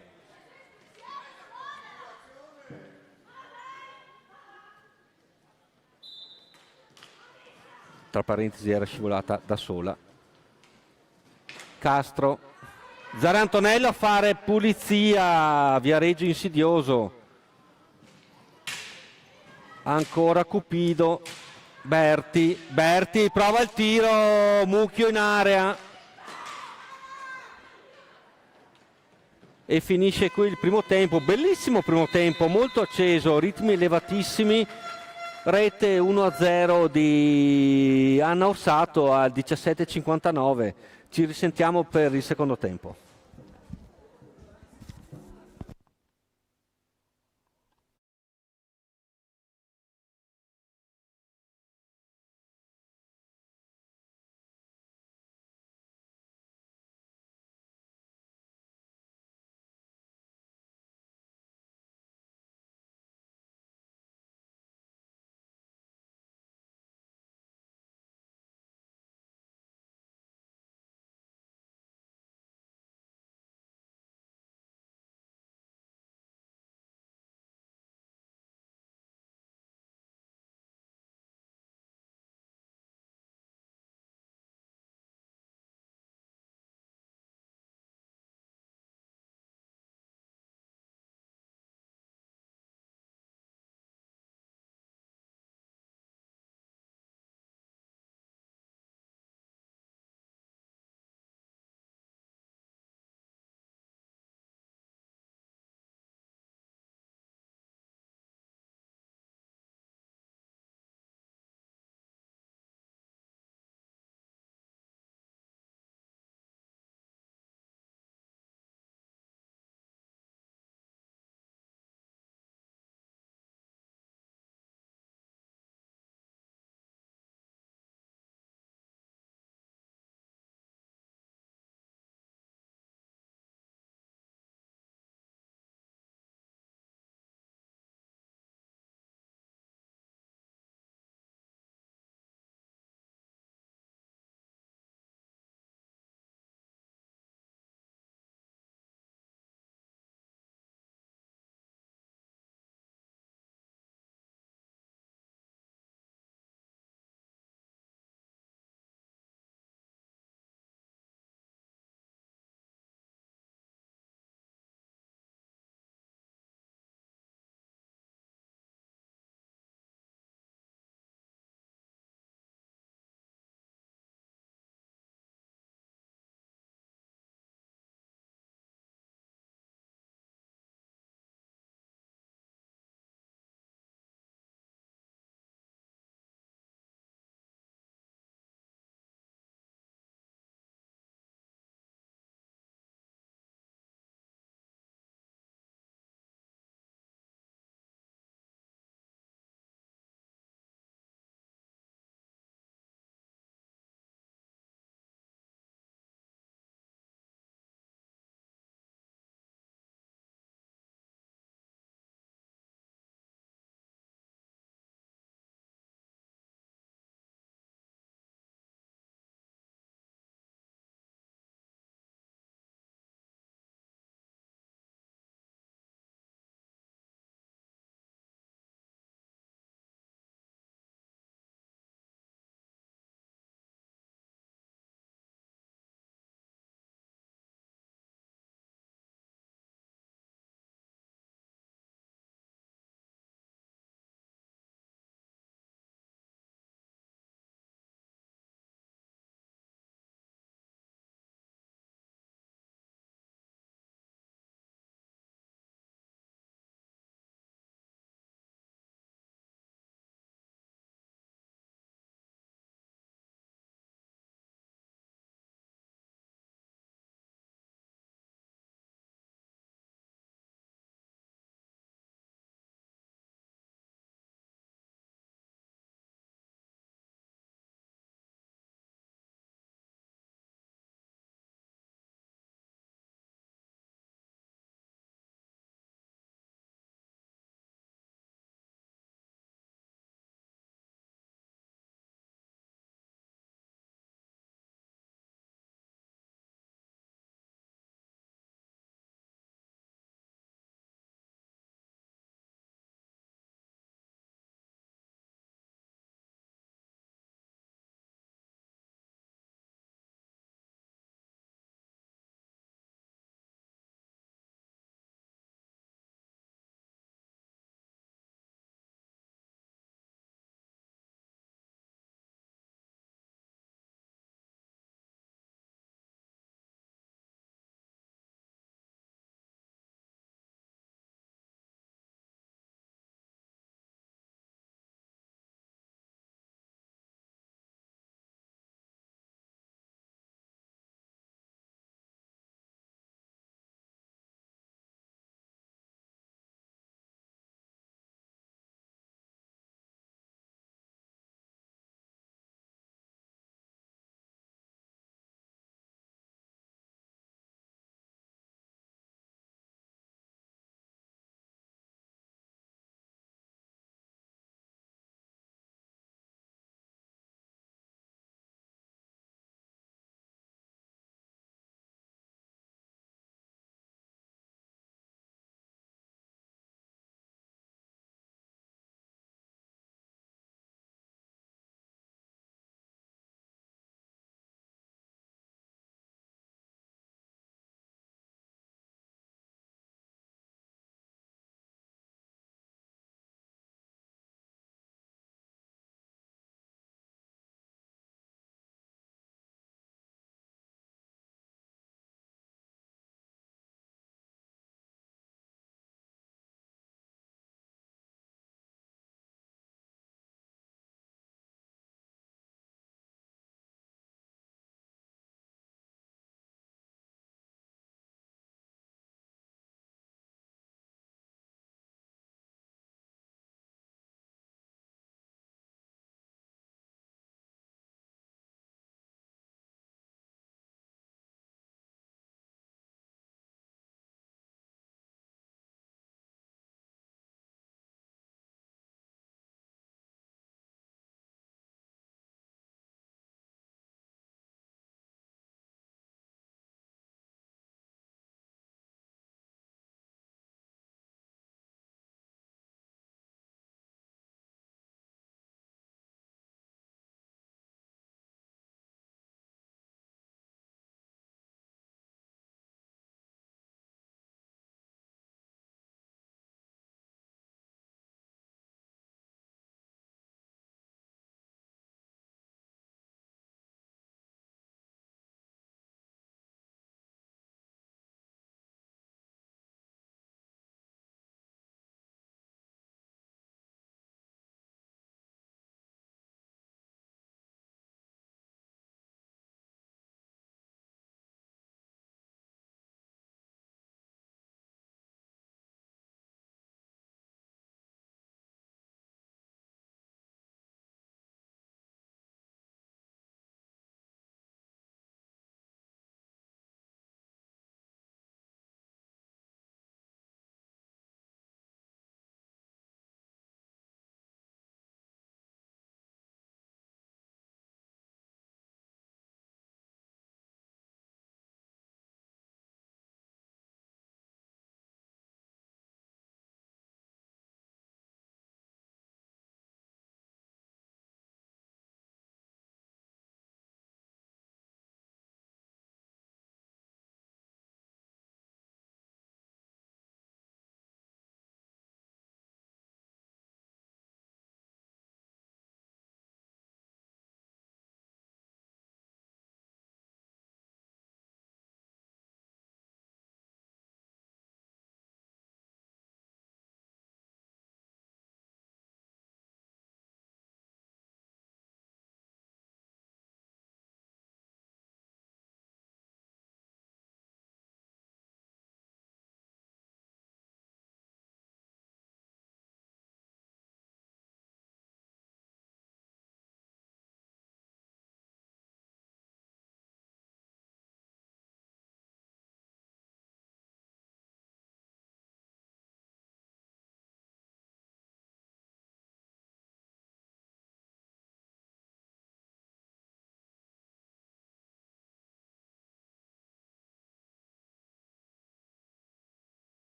Tra parentesi era scivolata da sola. Castro, Zarantonello a fare pulizia, Viareggio insidioso, ancora Cupido, Berti prova il tiro, Mucchio in area e finisce qui il primo tempo. Bellissimo primo tempo, molto acceso, ritmi elevatissimi. Rete 1-0 di Anna Orsato al 17:59. Ci risentiamo per il secondo tempo.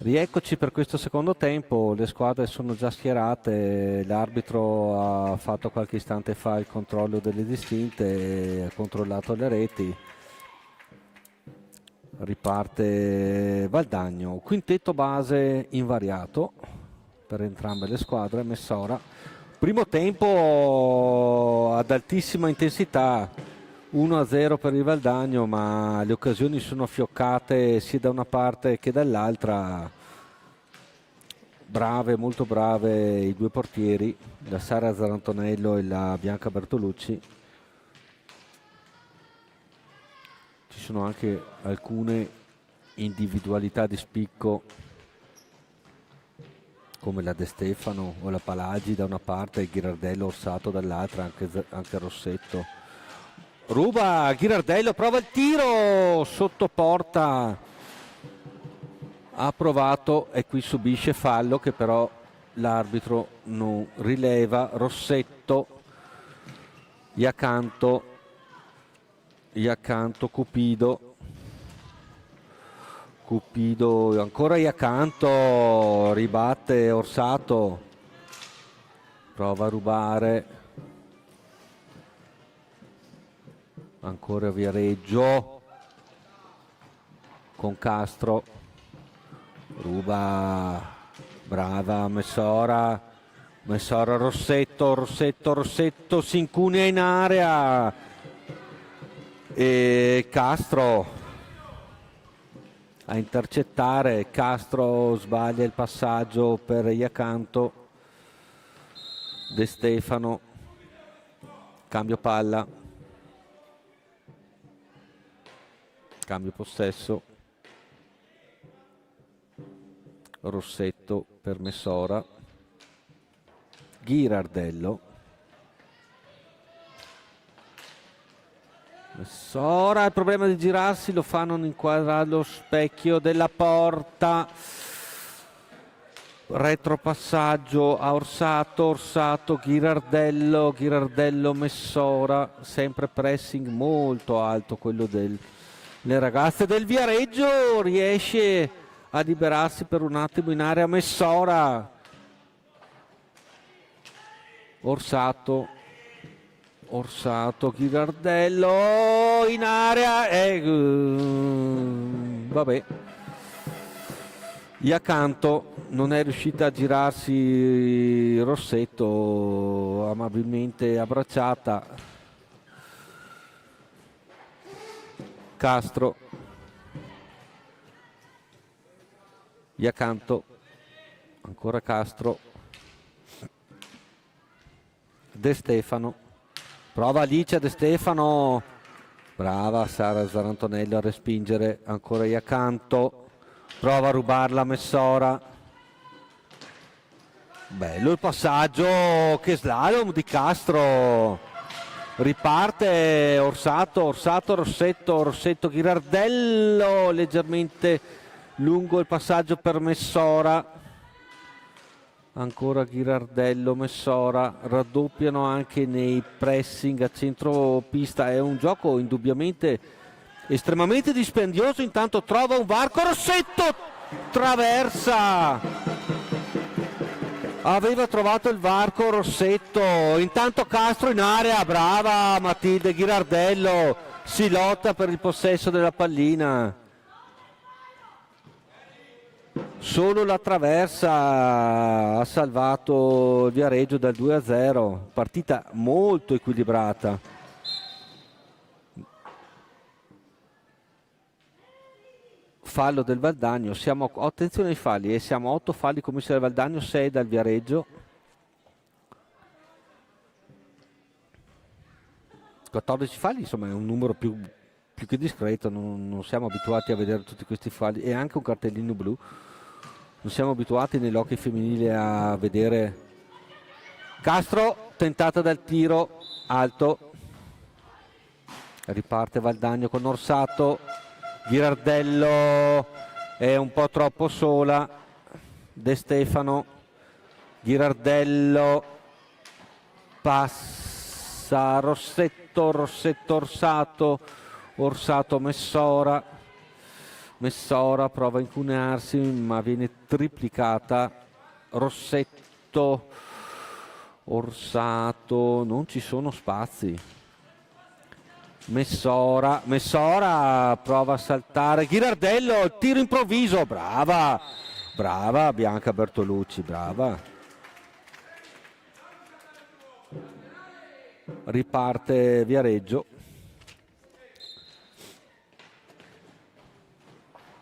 Rieccoci per questo secondo tempo, le squadre sono già schierate, l'arbitro ha fatto qualche istante fa il controllo delle distinte, ha controllato le reti, riparte Valdagno, quintetto base invariato per entrambe le squadre, Messora, primo tempo ad altissima intensità, 1-0 per il Valdagno, ma le occasioni sono fioccate sia da una parte che dall'altra. Brave, molto brave i due portieri, la Sara Zarantonello e la Bianca Bertolucci. Ci sono anche alcune individualità di spicco come la De Stefano o la Palagi da una parte e Ghirardello Orsato dall'altra, anche Rossetto. Ruba Ghirardello, prova il tiro sotto porta, ha provato e qui subisce fallo che però l'arbitro non rileva. Rossetto, Iacanto, Cupido, ancora Iacanto, ribatte Orsato, prova a rubare. Ancora Viareggio con Castro, ruba, brava Messora, Rossetto si incunea in area e Castro a intercettare, Castro sbaglia il passaggio per Iacanto, De Stefano, cambio palla. Cambio possesso, Rossetto per Messora, Ghirardello, Messora, il problema di girarsi lo fa non inquadrare lo specchio della porta, retropassaggio a Orsato, Ghirardello, Messora, sempre pressing molto alto quello le ragazze del Viareggio, riesce a liberarsi per un attimo in area Messora, Orsato, Ghirardello in area e vabbè, Iacanto non è riuscita a girarsi, Rossetto amabilmente abbracciata. Castro, Iacanto, ancora Castro, De Stefano, prova Alicia De Stefano, brava Sara Zarantonello a respingere, ancora Iacanto, prova a rubarla Messora, bello il passaggio, che slalom di Castro. Riparte Orsato, Rossetto, Ghirardello, leggermente lungo il passaggio per Messora, ancora Ghirardello, Messora, raddoppiano anche nei pressing a centro pista, è un gioco indubbiamente estremamente dispendioso, intanto trova un varco, Rossetto traversa, aveva trovato il varco Rossetto, intanto Castro in area, brava Matilde Ghirardello, si lotta per il possesso della pallina, solo la traversa ha salvato il Viareggio dal 2-0, partita molto equilibrata. Fallo del Valdagno, attenzione ai falli, siamo a 8 falli commessi dal Valdagno, 6 dal Viareggio. 14 falli, insomma è un numero più che discreto, non siamo abituati a vedere tutti questi falli e anche un cartellino blu, non siamo abituati nell'hockey femminile a vedere. Castro, tentata dal tiro alto, riparte Valdagno con Orsato, Ghirardello è un po' troppo sola, De Stefano, Ghirardello passa, Rossetto, Orsato, Messora, Messora prova a incunearsi ma viene triplicata. Rossetto, Orsato, non ci sono spazi. Messora prova a saltare. Ghirardello, tiro improvviso, brava, brava Bianca Bertolucci, brava. Riparte Viareggio.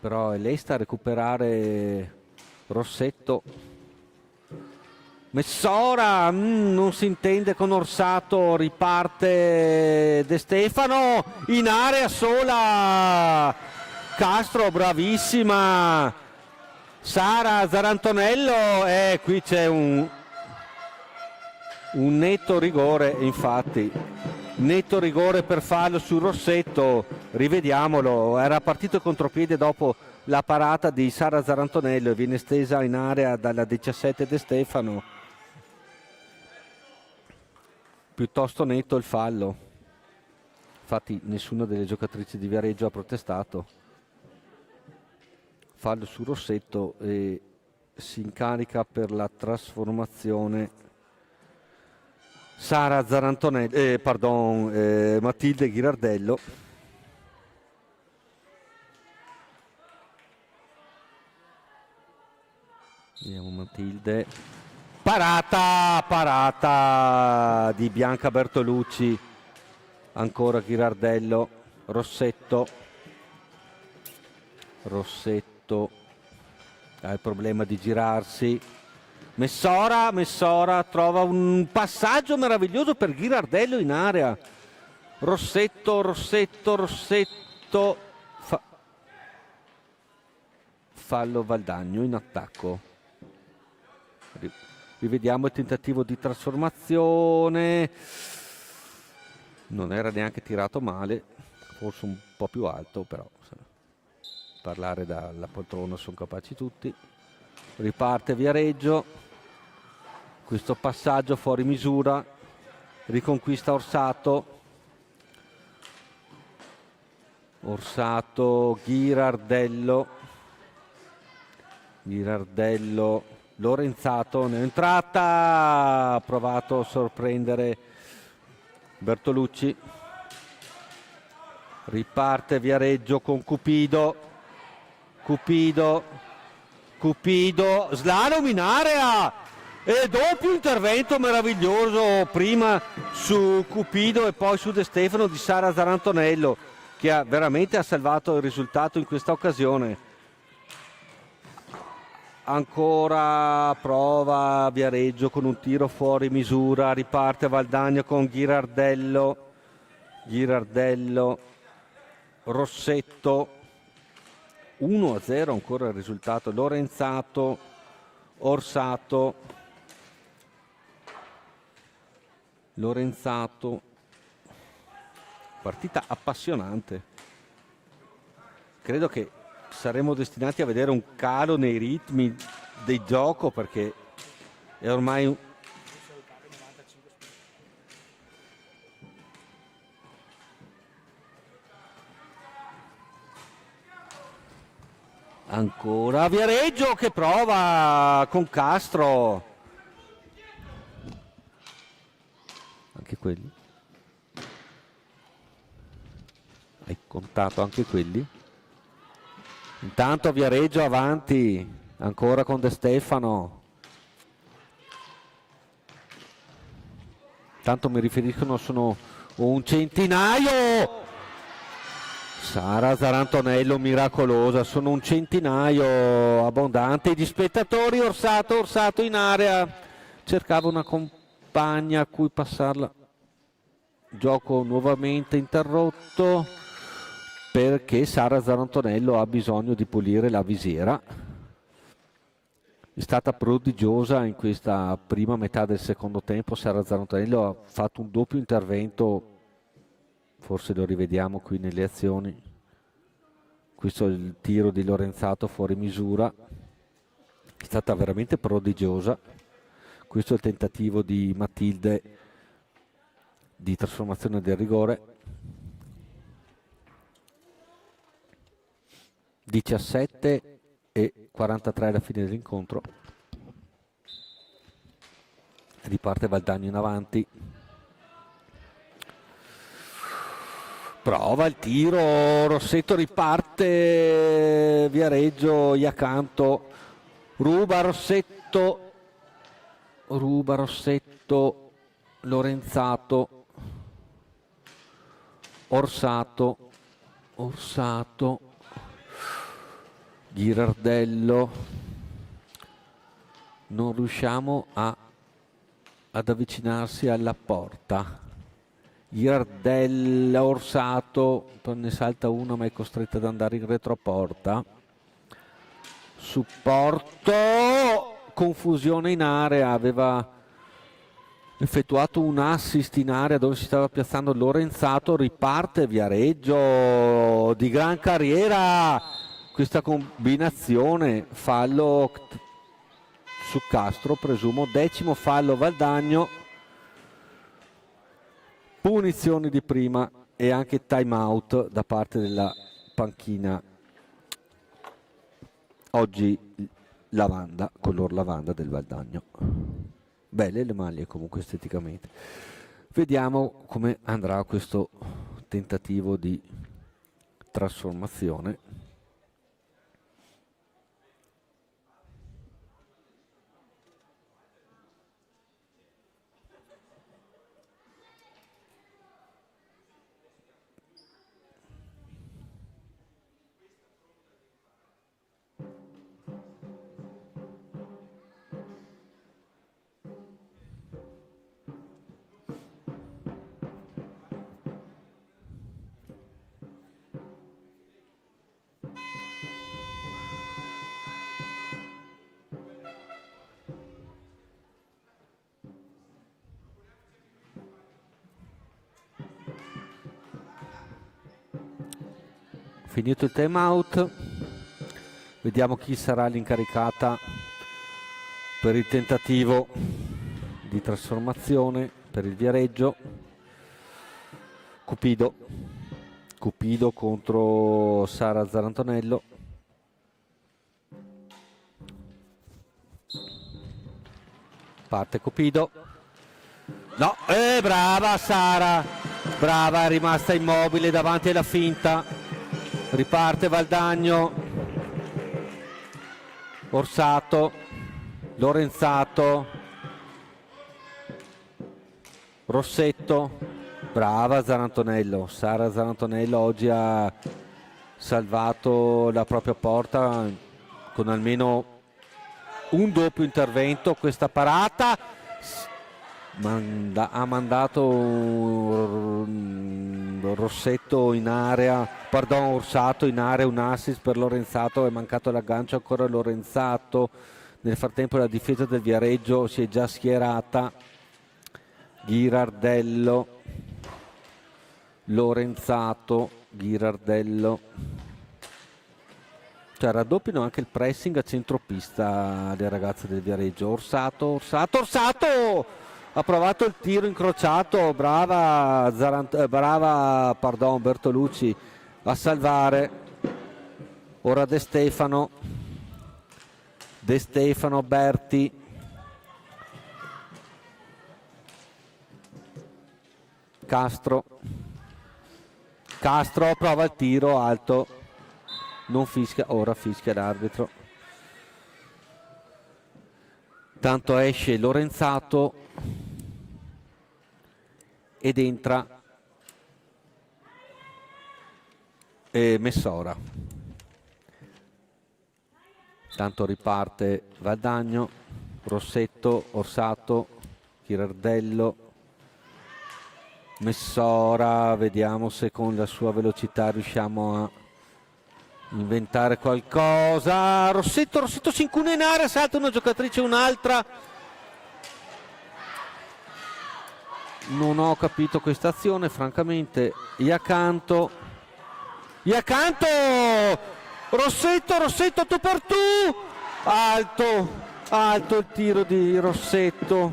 Però è lei sta a recuperare Rossetto. Messora non si intende con Orsato, riparte De Stefano in area sola. Castro bravissima. Sara Zarantonello, qui c'è un netto rigore, infatti netto rigore per fallo su Rossetto. Rivediamolo, era partito contropiede dopo la parata di Sara Zarantonello e viene stesa in area dalla 17 De Stefano. Piuttosto netto il fallo, infatti nessuna delle giocatrici di Viareggio ha protestato. Fallo su Rossetto e si incarica per la trasformazione Sara Zarantonello, Matilde Ghirardello. Vediamo Matilde. Parata di Bianca Bertolucci. Ancora Ghirardello. Rossetto ha il problema di girarsi. Messora trova un passaggio meraviglioso per Ghirardello in area. Rossetto. Fallo Valdagno in attacco. Rivediamo il tentativo di trasformazione. Non era neanche tirato male, forse un po' più alto, però parlare dalla poltrona sono capaci tutti. Riparte Viareggio. Questo passaggio fuori misura. Riconquista Orsato. Ghirardello. Lorenzato ne è entrata, ha provato a sorprendere Bertolucci. Riparte Viareggio con Cupido, slalom in area e doppio intervento meraviglioso, prima su Cupido e poi su De Stefano di Sara Zarantonello, che veramente ha salvato il risultato in questa occasione. Ancora prova Viareggio con un tiro fuori misura, riparte Valdagno con Ghirardello, Rossetto, 1-0 ancora il risultato. Lorenzato, Orsato, partita appassionante. Credo che saremo destinati a vedere un calo nei ritmi del gioco, perché è ormai ancora Viareggio che prova con Castro, anche quelli hai contato, anche quelli. Intanto Viareggio avanti, ancora con De Stefano. Tanto mi riferiscono, sono un centinaio. Sara Zarantonello miracolosa, sono un centinaio abbondante di spettatori. Orsato in area, cercava una compagna a cui passarla. Gioco nuovamente interrotto perché Sara Zarantonello ha bisogno di pulire la visiera. È stata prodigiosa in questa prima metà del secondo tempo. Sara Zarantonello ha fatto un doppio intervento, forse lo rivediamo qui nelle azioni. Questo è il tiro di Lorenzato fuori misura, è stata veramente prodigiosa. Questo è il tentativo di Matilde di trasformazione del rigore. 17:43 alla fine dell'incontro. Riparte Valdagno in avanti. Prova il tiro, Rossetto riparte, Viareggio, Iacanto, ruba Rossetto, Lorenzato, Orsato, Ghirardello. Non riusciamo ad avvicinarsi alla porta. Ghirardello, Orsato, poi ne salta uno ma è costretto ad andare in retroporta. Supporto, confusione in area, aveva effettuato un assist in area dove si stava piazzando Lorenzato, riparte Viareggio, di gran carriera questa combinazione, fallo su Castro presumo, 10° fallo Valdagno, punizioni di prima e anche time out da parte della panchina oggi lavanda, color lavanda del Valdagno. Belle le maglie comunque esteticamente. Vediamo come andrà questo tentativo di trasformazione. Finito il time out, vediamo chi sarà l'incaricata per il tentativo di trasformazione per il Viareggio. Cupido contro Sara Zarantonello. Parte Cupido, no, brava Sara, brava, è rimasta immobile davanti alla finta. Riparte Valdagno, Orsato, Lorenzato, Rossetto, brava Zarantonello. Sara Zarantonello oggi ha salvato la propria porta con almeno un doppio intervento. Questa parata ha mandato Rossetto in area, Orsato in area, un assist per Lorenzato, è mancato l'aggancio ancora Lorenzato. Nel frattempo la difesa del Viareggio si è già schierata. Ghirardello, Lorenzato, Ghirardello, cioè raddoppiano anche il pressing a centropista le ragazze del Viareggio. Orsato, ha provato il tiro incrociato, brava Bertolucci a salvare. Ora De Stefano, Berti, Castro prova il tiro alto, non fischia, ora fischia l'arbitro. Tanto esce Lorenzato ed entra Messora. Tanto riparte Valdagno, Rossetto, Orsato, Ghirardello, Messora. Vediamo se con la sua velocità riusciamo a inventare qualcosa. Rossetto si incuna in area, salta una giocatrice e un'altra. Non ho capito questa azione francamente. Iacanto, Rossetto tu per tu, alto il tiro di Rossetto,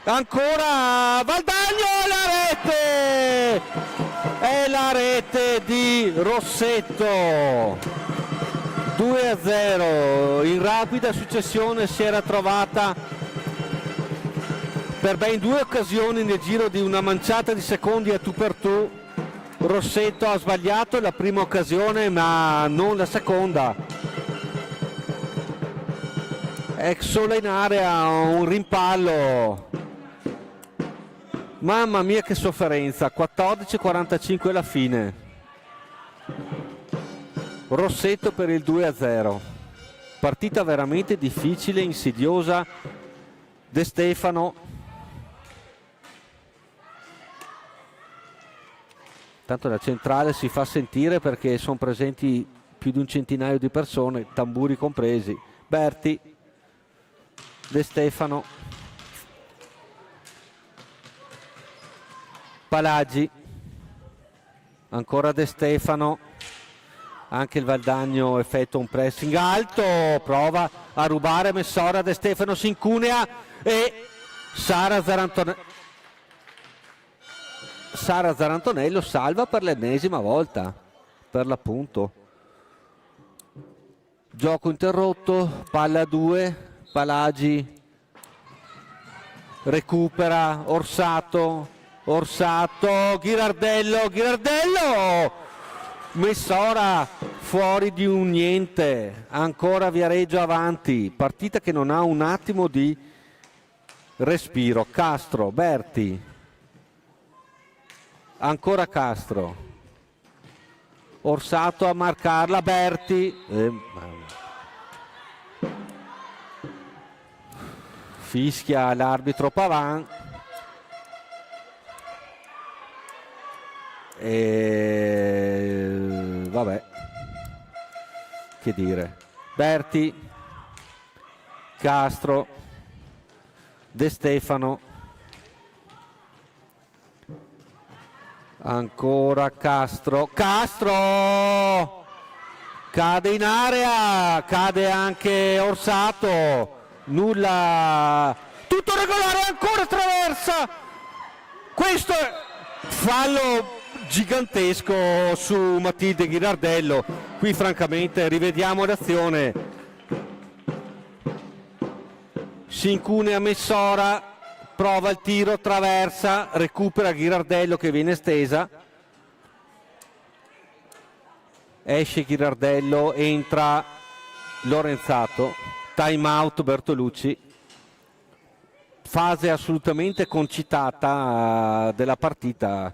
ancora Valdagno, la rete È la rete di Rossetto, 2-0. In rapida successione si era trovata per ben 2 occasioni nel giro di una manciata di secondi a tu per tu. Rossetto ha sbagliato la prima occasione ma non la seconda. Ex sola in area, un rimpallo. Mamma mia che sofferenza, 14:45 alla fine. Rossetto per il 2-0. Partita veramente difficile, insidiosa. De Stefano. Tanto la centrale si fa sentire perché sono presenti più di un centinaio di persone, tamburi compresi. Berti, De Stefano, Palagi, ancora De Stefano, anche il Valdagno effettua un pressing alto, prova a rubare Messora, De Stefano si incunea e Sara Zarantonello salva per l'ennesima volta, per l'appunto. Gioco interrotto, palla a 2, Palagi recupera, Orsato, Ghirardello, Messora fuori di un niente, ancora Viareggio avanti, partita che non ha un attimo di respiro. Castro, Berti, ancora Castro, Orsato a marcarla, Berti, fischia l'arbitro Pavan e vabbè, che dire. Berti, Castro, De Stefano, ancora Castro, cade in area, cade anche Orsato, nulla, tutto regolare, ancora traversa, questo è fallo gigantesco su Matilde Ghirardello. Qui francamente rivediamo l'azione, si incunea Messora, prova il tiro, traversa, recupera Ghirardello che viene stesa, esce Ghirardello, entra Lorenzato, time out Bertolucci. Fase assolutamente concitata della partita,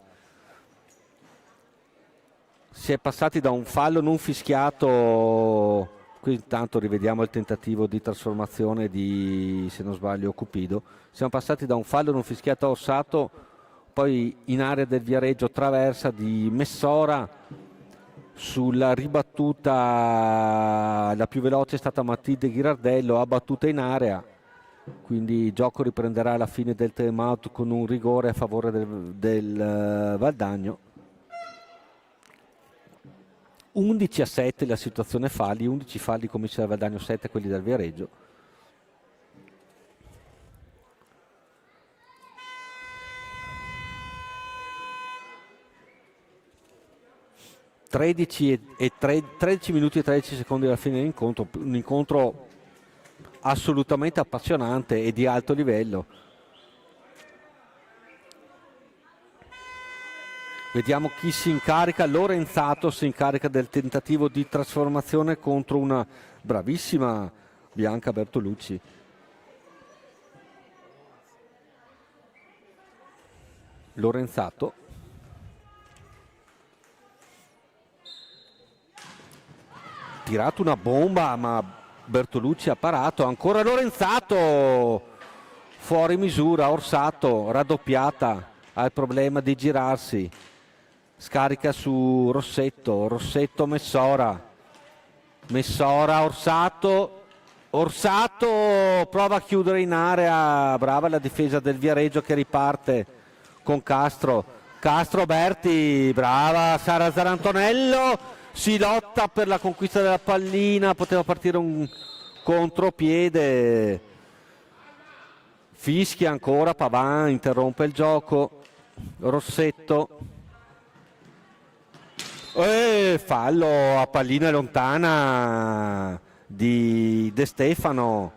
si è passati da un fallo non fischiato, qui intanto rivediamo il tentativo di trasformazione di, se non sbaglio, Cupido, siamo passati da un fallo non fischiato a Orsato, poi in area del Viareggio traversa di Messora, sulla ribattuta la più veloce è stata Matilde Ghirardello, ha battuta in area, quindi il gioco riprenderà alla fine del time out con un rigore a favore del Valdagno. 11-7 la situazione falli, 11 falli commessi dal Valdagno, 7 quelli del Viareggio. (13 minuti e 13 secondi alla fine dell'incontro), un incontro assolutamente appassionante e di alto livello. Vediamo chi si incarica. Lorenzato si incarica del tentativo di trasformazione contro una bravissima Bianca Bertolucci. Lorenzato, tirato una bomba ma Bertolucci ha parato, ancora Lorenzato, fuori misura, Orsato, raddoppiata, ha il problema di girarsi, scarica su Rossetto, Messora, Orsato, prova a chiudere in area, brava la difesa del Viareggio che riparte con Castro, Berti, brava Sara Zarantonello, si lotta per la conquista della pallina, poteva partire un contropiede, fischia ancora, Pavan interrompe il gioco, Rossetto, Fallo a pallina lontana di De Stefano.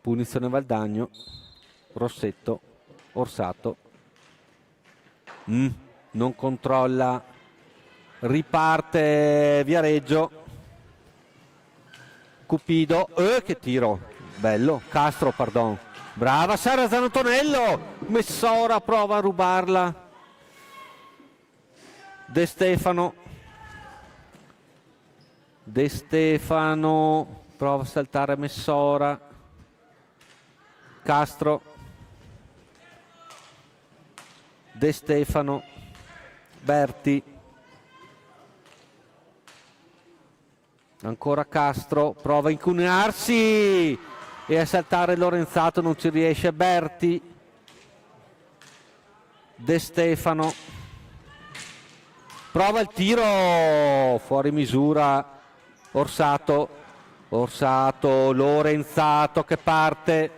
Punizione Valdagno, Rossetto, Orsato, non controlla, riparte Viareggio, Cupido, che tiro, bello, Castro, pardon, brava Sara Zanottonello, Messora prova a rubarla, De Stefano prova a saltare Messora, Castro, De Stefano, Berti, ancora Castro, prova a incunearsi e a saltare Lorenzato, non ci riesce, Berti, De Stefano, prova il tiro, fuori misura, Orsato, Lorenzato che parte,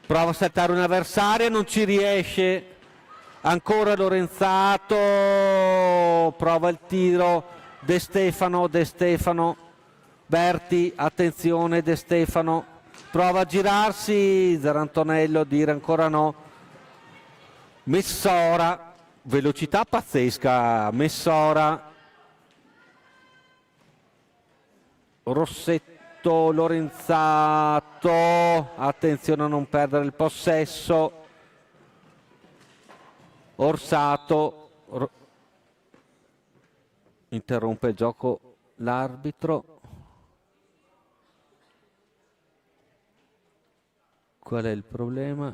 prova a saltare un'avversaria, non ci riesce, ancora Lorenzato, prova il tiro, De Stefano, Berti, attenzione De Stefano, prova a girarsi, Zarantonello dire ancora no, Messora, velocità pazzesca, Messora, Rossetto, Lorenzato, attenzione a non perdere il possesso, Orsato, interrompe il gioco l'arbitro. Qual è il problema?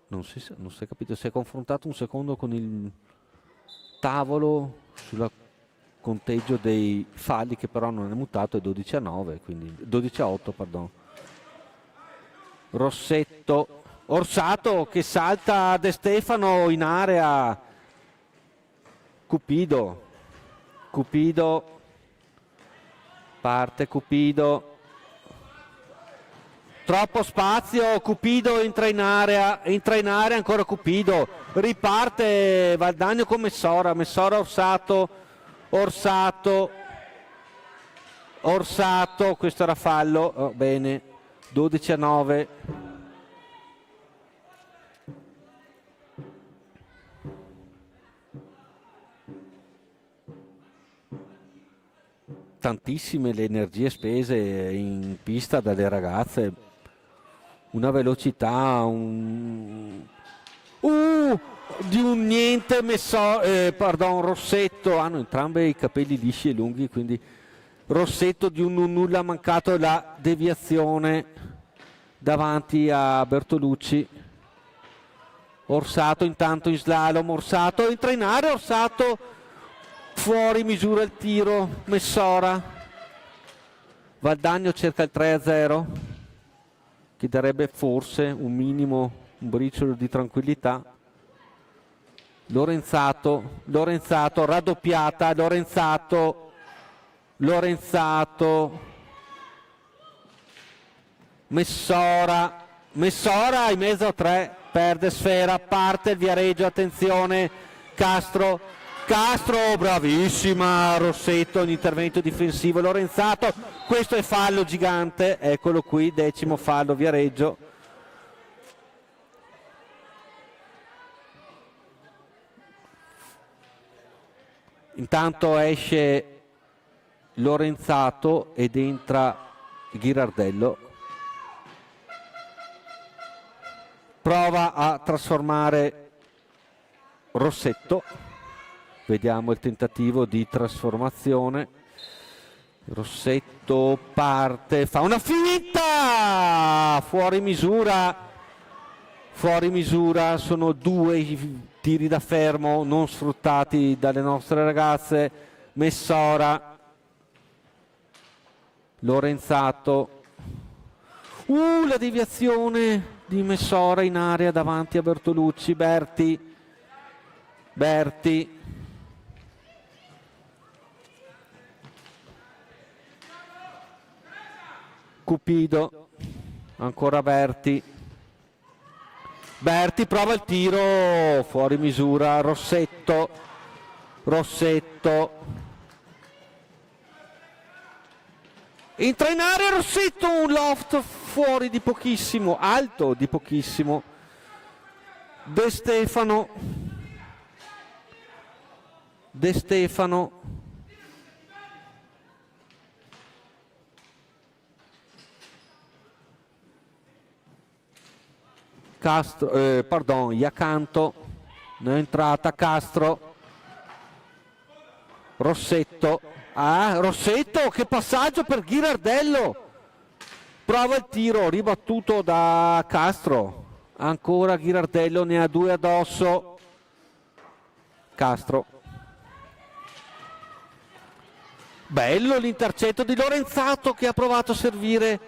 Non si è capito, si è confrontato un secondo con il tavolo sul conteggio dei falli, che però non è mutato, è 12-9, quindi 12-8, pardon. Rossetto, Orsato che salta De Stefano in area, Cupido, parte Cupido, troppo spazio, Cupido entra in area ancora Cupido, riparte Valdagno con Messora, Orsato, questo era fallo, bene, 12-9. Tantissime le energie spese in pista dalle ragazze, una velocità, di un niente Rossetto, hanno entrambe i capelli lisci e lunghi, quindi Rossetto di un nulla, mancato la deviazione davanti a Bertolucci. Orsato intanto in slalom, Orsato entra in area, Orsato fuori misura il tiro, Messora, Valdagno cerca il 3-0 che darebbe forse un minimo, un briciolo di tranquillità. Lorenzato, raddoppiata, Lorenzato, Messora in mezzo a tre, perde sfera, parte il Viareggio, attenzione, Castro, bravissima Rossetto, un intervento difensivo, Lorenzato, questo è fallo gigante, eccolo qui, 10° fallo Viareggio. Intanto esce Lorenzato ed entra Ghirardello, prova a trasformare Rossetto, vediamo il tentativo di trasformazione, Rossetto parte, fa una finta, fuori misura, sono 2 i tiri da fermo non sfruttati dalle nostre ragazze. Messora, Lorenzato, la deviazione di Messora in area davanti a Bertolucci. Berti. Cupido, ancora Berti prova il tiro fuori misura. Rossetto entra in area Rossetto, un loft fuori di pochissimo, alto di pochissimo. De Stefano Castro, Iacanto, non è entrata. Castro, Rossetto, Rossetto, che passaggio per Ghirardello, prova il tiro ribattuto da Castro, ancora Ghirardello, ne ha due addosso. Castro, bello l'intercetto di Lorenzato che ha provato a servire.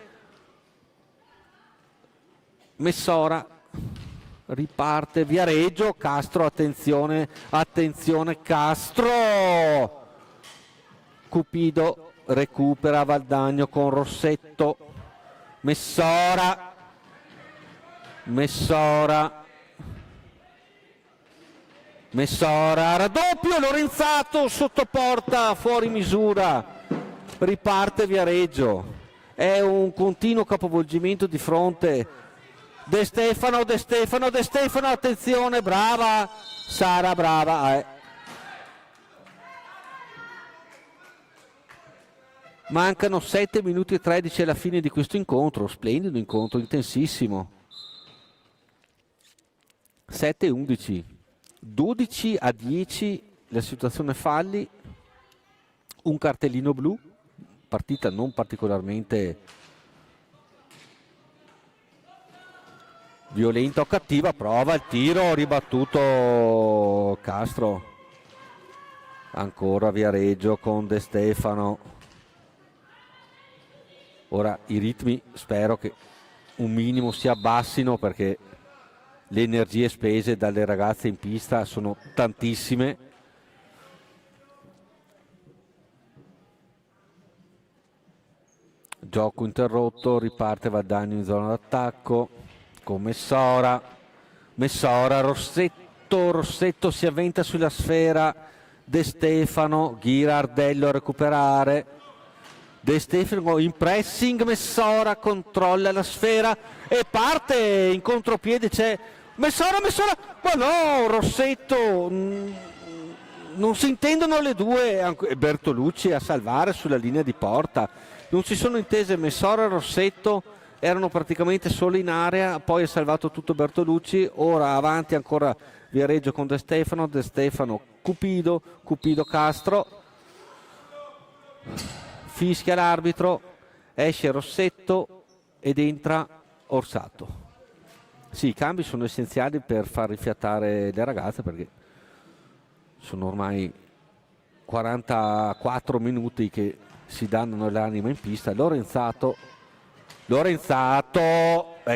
Messora riparte, Viareggio, Castro, attenzione Castro. Cupido recupera Valdagno con Rossetto. Messora, raddoppio, Lorenzato sotto porta, fuori misura. Riparte Viareggio. È un continuo capovolgimento di fronte. De Stefano, attenzione, brava Sara, brava. Mancano 7 minuti e 13 alla fine di questo incontro, splendido incontro, intensissimo. 7-11, 12-10 la situazione falli, un cartellino blu, partita non particolarmente violenta o cattiva. Prova il tiro ribattuto Castro, ancora Viareggio con De Stefano. Ora i ritmi spero che un minimo si abbassino, perché le energie spese dalle ragazze in pista sono tantissime. Gioco interrotto, riparte Valdagno in zona d'attacco con Messora, Rossetto si avventa sulla sfera. De Stefano, Ghirardello a recuperare. De Stefano in pressing, Messora controlla la sfera e parte in contropiede. C'è Messora, ma no, Rossetto, non si intendono le due. Bertolucci a salvare sulla linea di porta, non si sono intese. Messora e Rossetto erano praticamente solo in area, poi ha salvato tutto Bertolucci. Ora avanti ancora Viareggio con De Stefano, Cupido, Castro, fischia l'arbitro, esce Rossetto ed entra Orsato. Sì, i cambi sono essenziali per far rifiatare le ragazze, perché sono ormai 44 minuti che si danno l'anima in pista. Lorenzato,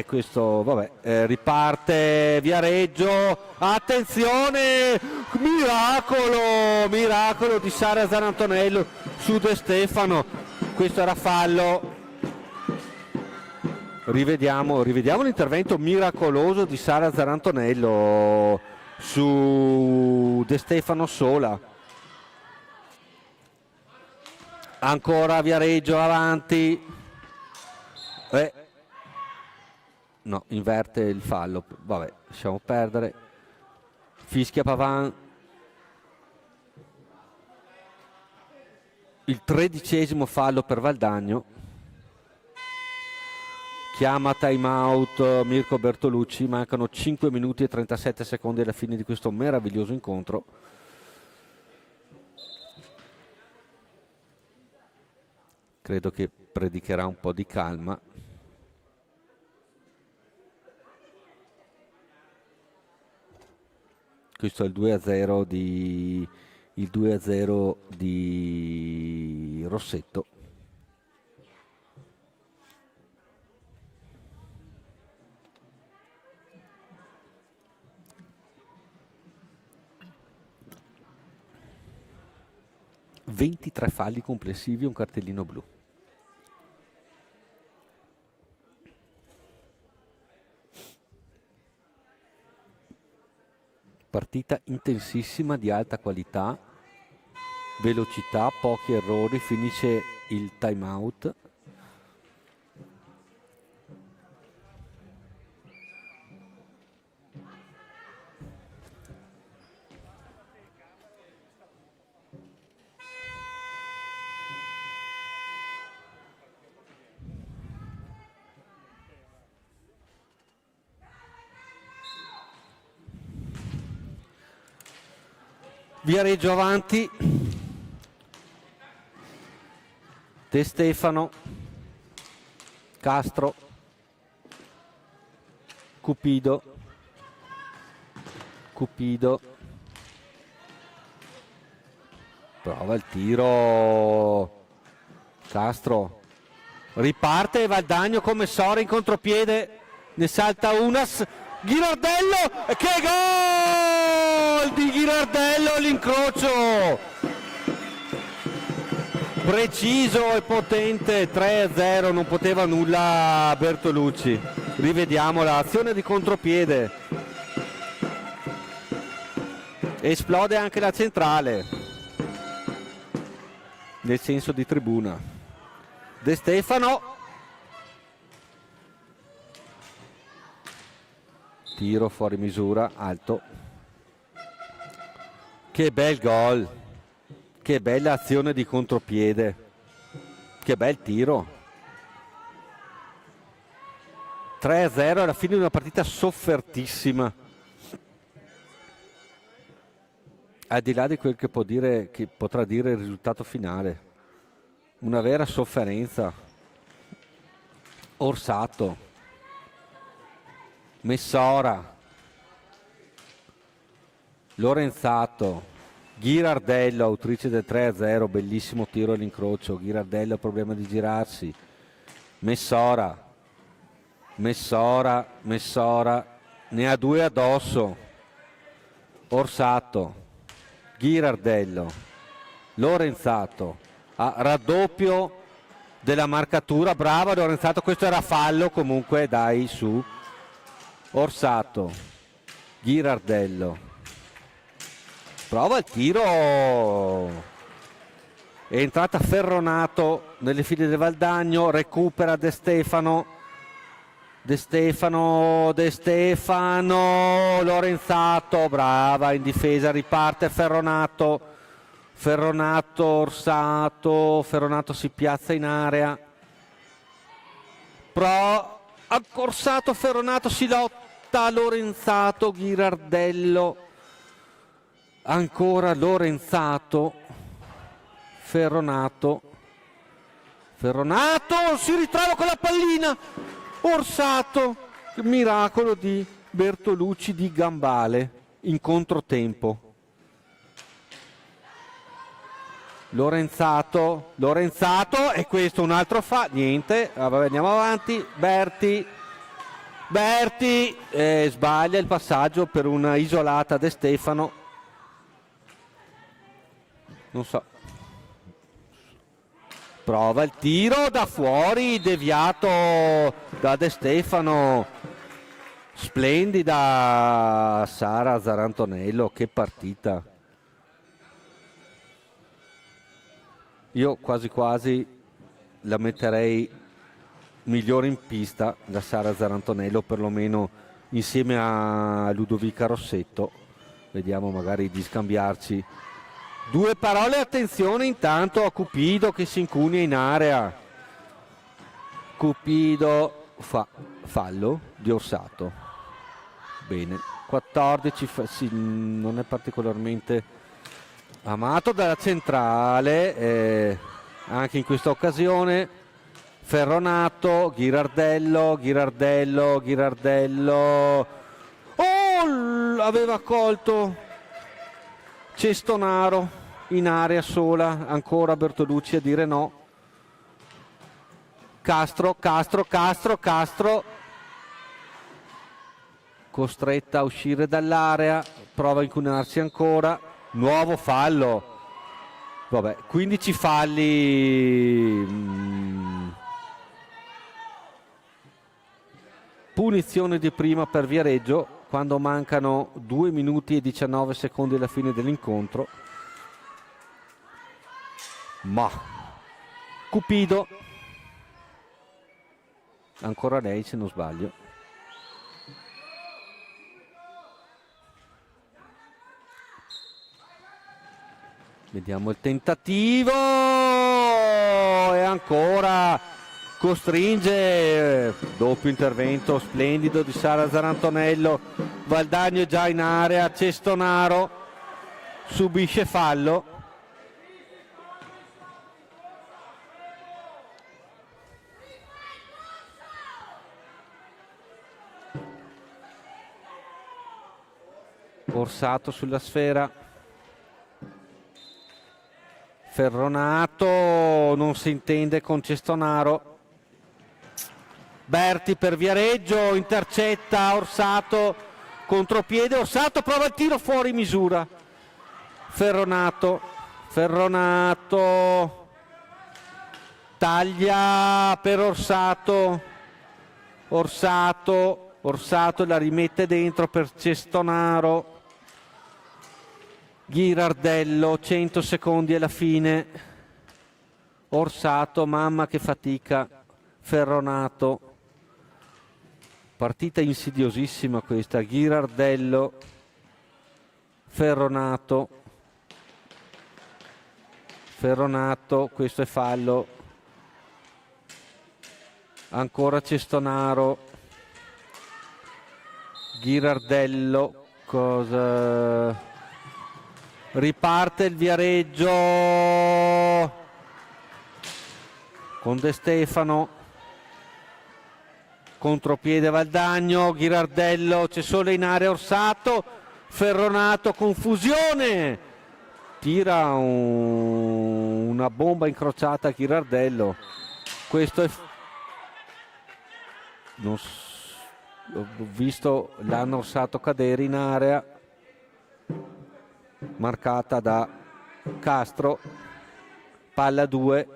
questo vabbè, riparte Viareggio, attenzione, miracolo di Sara Zanantonello su De Stefano, questo era fallo. Rivediamo l'intervento miracoloso di Sara Zanantonello su De Stefano sola. Ancora Viareggio avanti. No, inverte il fallo, vabbè, lasciamo perdere. Fischia Pavan. Il 13° fallo per Valdagno. Chiama time out Mirko Bertolucci. Mancano 5 minuti e 37 secondi alla fine di questo meraviglioso incontro. Credo che predicherà un po' di calma. Questo è il 2-0 di Rossetto. 23 falli complessivi, un cartellino blu. Partita intensissima, di alta qualità, velocità, pochi errori, finisce il time out. Viareggio avanti, De Stefano, Castro, Cupido, prova il tiro, Castro, riparte Valdagno come Sora in contropiede, ne salta Unas, Ghirardello, che gol di Ghirardello, l'incrocio preciso e potente, 3-0, non poteva nulla Bertolucci. Rivediamo l'azione di contropiede, esplode anche la centrale nel senso di tribuna. De Stefano, tiro fuori misura, alto. Che bel gol, che bella azione di contropiede, che bel tiro. 3-0 alla fine di una partita soffertissima, al di là di quel che può dire, che potrà dire il risultato finale, una vera sofferenza. Orsato, Messora, Lorenzato, Ghirardello, autrice del 3-0, bellissimo tiro all'incrocio. Ghirardello, problema di girarsi. Messora, ne ha due addosso. Orsato, Ghirardello, Lorenzato, raddoppio della marcatura, brava Lorenzato, questo era fallo comunque, dai, su. Orsato, Ghirardello, prova il tiro, è entrata Ferronato nelle file del Valdagno, recupera De Stefano, Lorenzato, brava in difesa, riparte Ferronato, Orsato, Ferronato si piazza in area, accorsato Ferronato, si lotta Lorenzato, Ghirardello, ancora Lorenzato, Ferronato, si ritrova con la pallina, Orsato, miracolo di Bertolucci di Gambale in controtempo. Lorenzato, e questo un altro niente, vabbè, andiamo avanti. Berti sbaglia il passaggio per una isolata De Stefano, non so, prova il tiro da fuori, deviato da De Stefano, splendida Sara Zarantonello, che partita. Io quasi quasi la metterei migliore in pista, la Sara Zarantonello, perlomeno insieme a Ludovica Rossetto. Vediamo magari di scambiarci due parole. Attenzione intanto a Cupido che si incugna in area. Cupido fallo di Orsato. Bene, 14, sì, non è particolarmente amato dalla centrale, anche in questa occasione. Ferronato, Ghirardello, aveva colto Cestonaro in area sola, ancora Bertolucci a dire no. Castro, costretta a uscire dall'area, prova a incunarsi ancora, nuovo fallo Vabbè, 15 falli. Punizione di prima per Viareggio quando mancano 2 minuti e 19 secondi alla fine dell'incontro. Ma Cupido, ancora lei se non sbaglio. Vediamo il tentativo e ancora costringe, doppio intervento splendido di Sara Zarantonello. Valdagno è già in area, Cestonaro subisce fallo. Orsato sulla sfera, Ferronato non si intende con Cestonaro, Berti per Viareggio, intercetta Orsato, contropiede, Orsato prova il tiro fuori misura, Ferronato taglia per Orsato la rimette dentro per Cestonaro. Ghirardello, 100 secondi alla fine. Orsato, mamma che fatica. Ferronato, partita insidiosissima questa. Ghirardello, Ferronato, questo è fallo. Ancora Cestonaro, Ghirardello, cosa... Riparte il Viareggio con De Stefano, contropiede Valdagno, Ghirardello, c'è solo in area Orsato, Ferronato, confusione, tira una bomba incrociata a Ghirardello. Questo è... ho visto l'hanno Orsato cadere in area, marcata da Castro. Palla 2,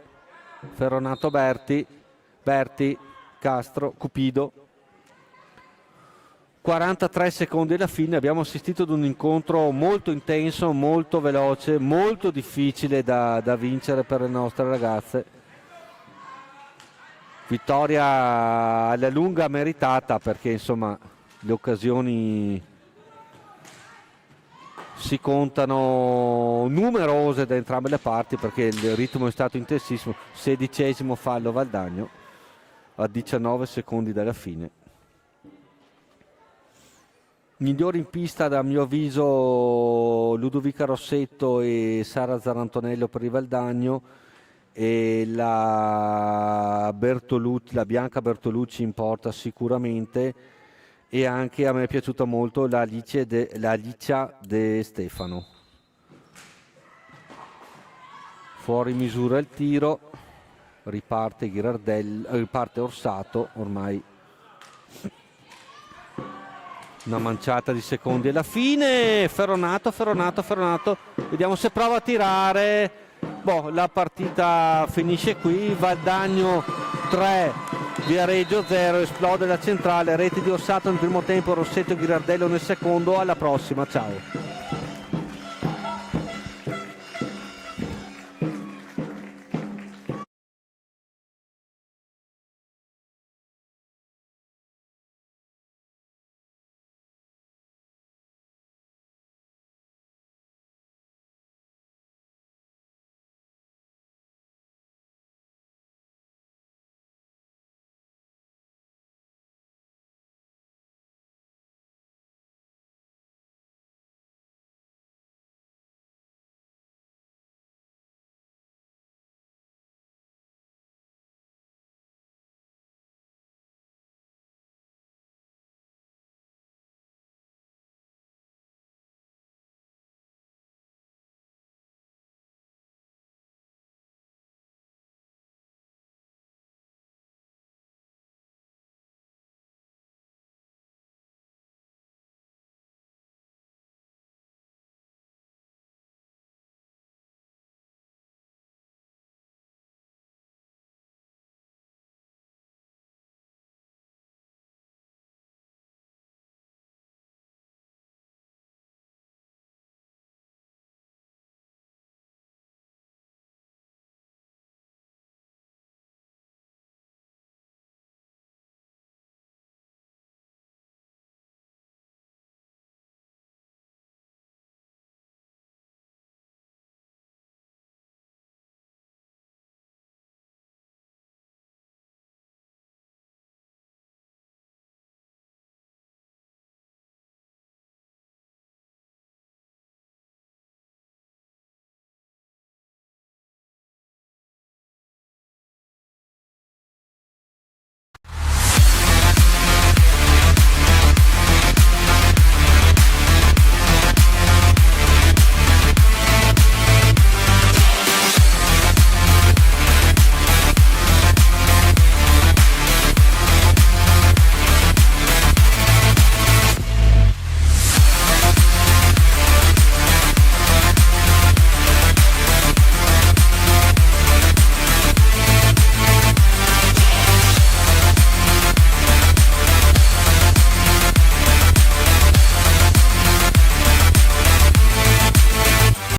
Ferronato, Berti, Castro, Cupido. 43 secondi alla fine. Abbiamo assistito ad un incontro molto intenso, molto veloce, molto difficile da vincere per le nostre ragazze. Vittoria alla lunga meritata, perché insomma le occasioni si contano numerose da entrambe le parti, perché il ritmo è stato intensissimo. 16° fallo Valdagno a 19 secondi dalla fine. Migliori in pista, da mio avviso, Ludovica Rossetto e Sara Zarantonello per il Valdagno, e la Bianca Bertolucci in porta sicuramente, e anche a me è piaciuta molto la Alicia De Stefano. Fuori misura il tiro, riparte Orsato, ormai una manciata di secondi alla fine. Ferronato, vediamo se prova a tirare. La partita finisce qui. Valdagno 3, Viareggio 0, esplode la centrale, rete di Orsato nel primo tempo, Rossetto e Ghirardello nel secondo. Alla prossima, ciao.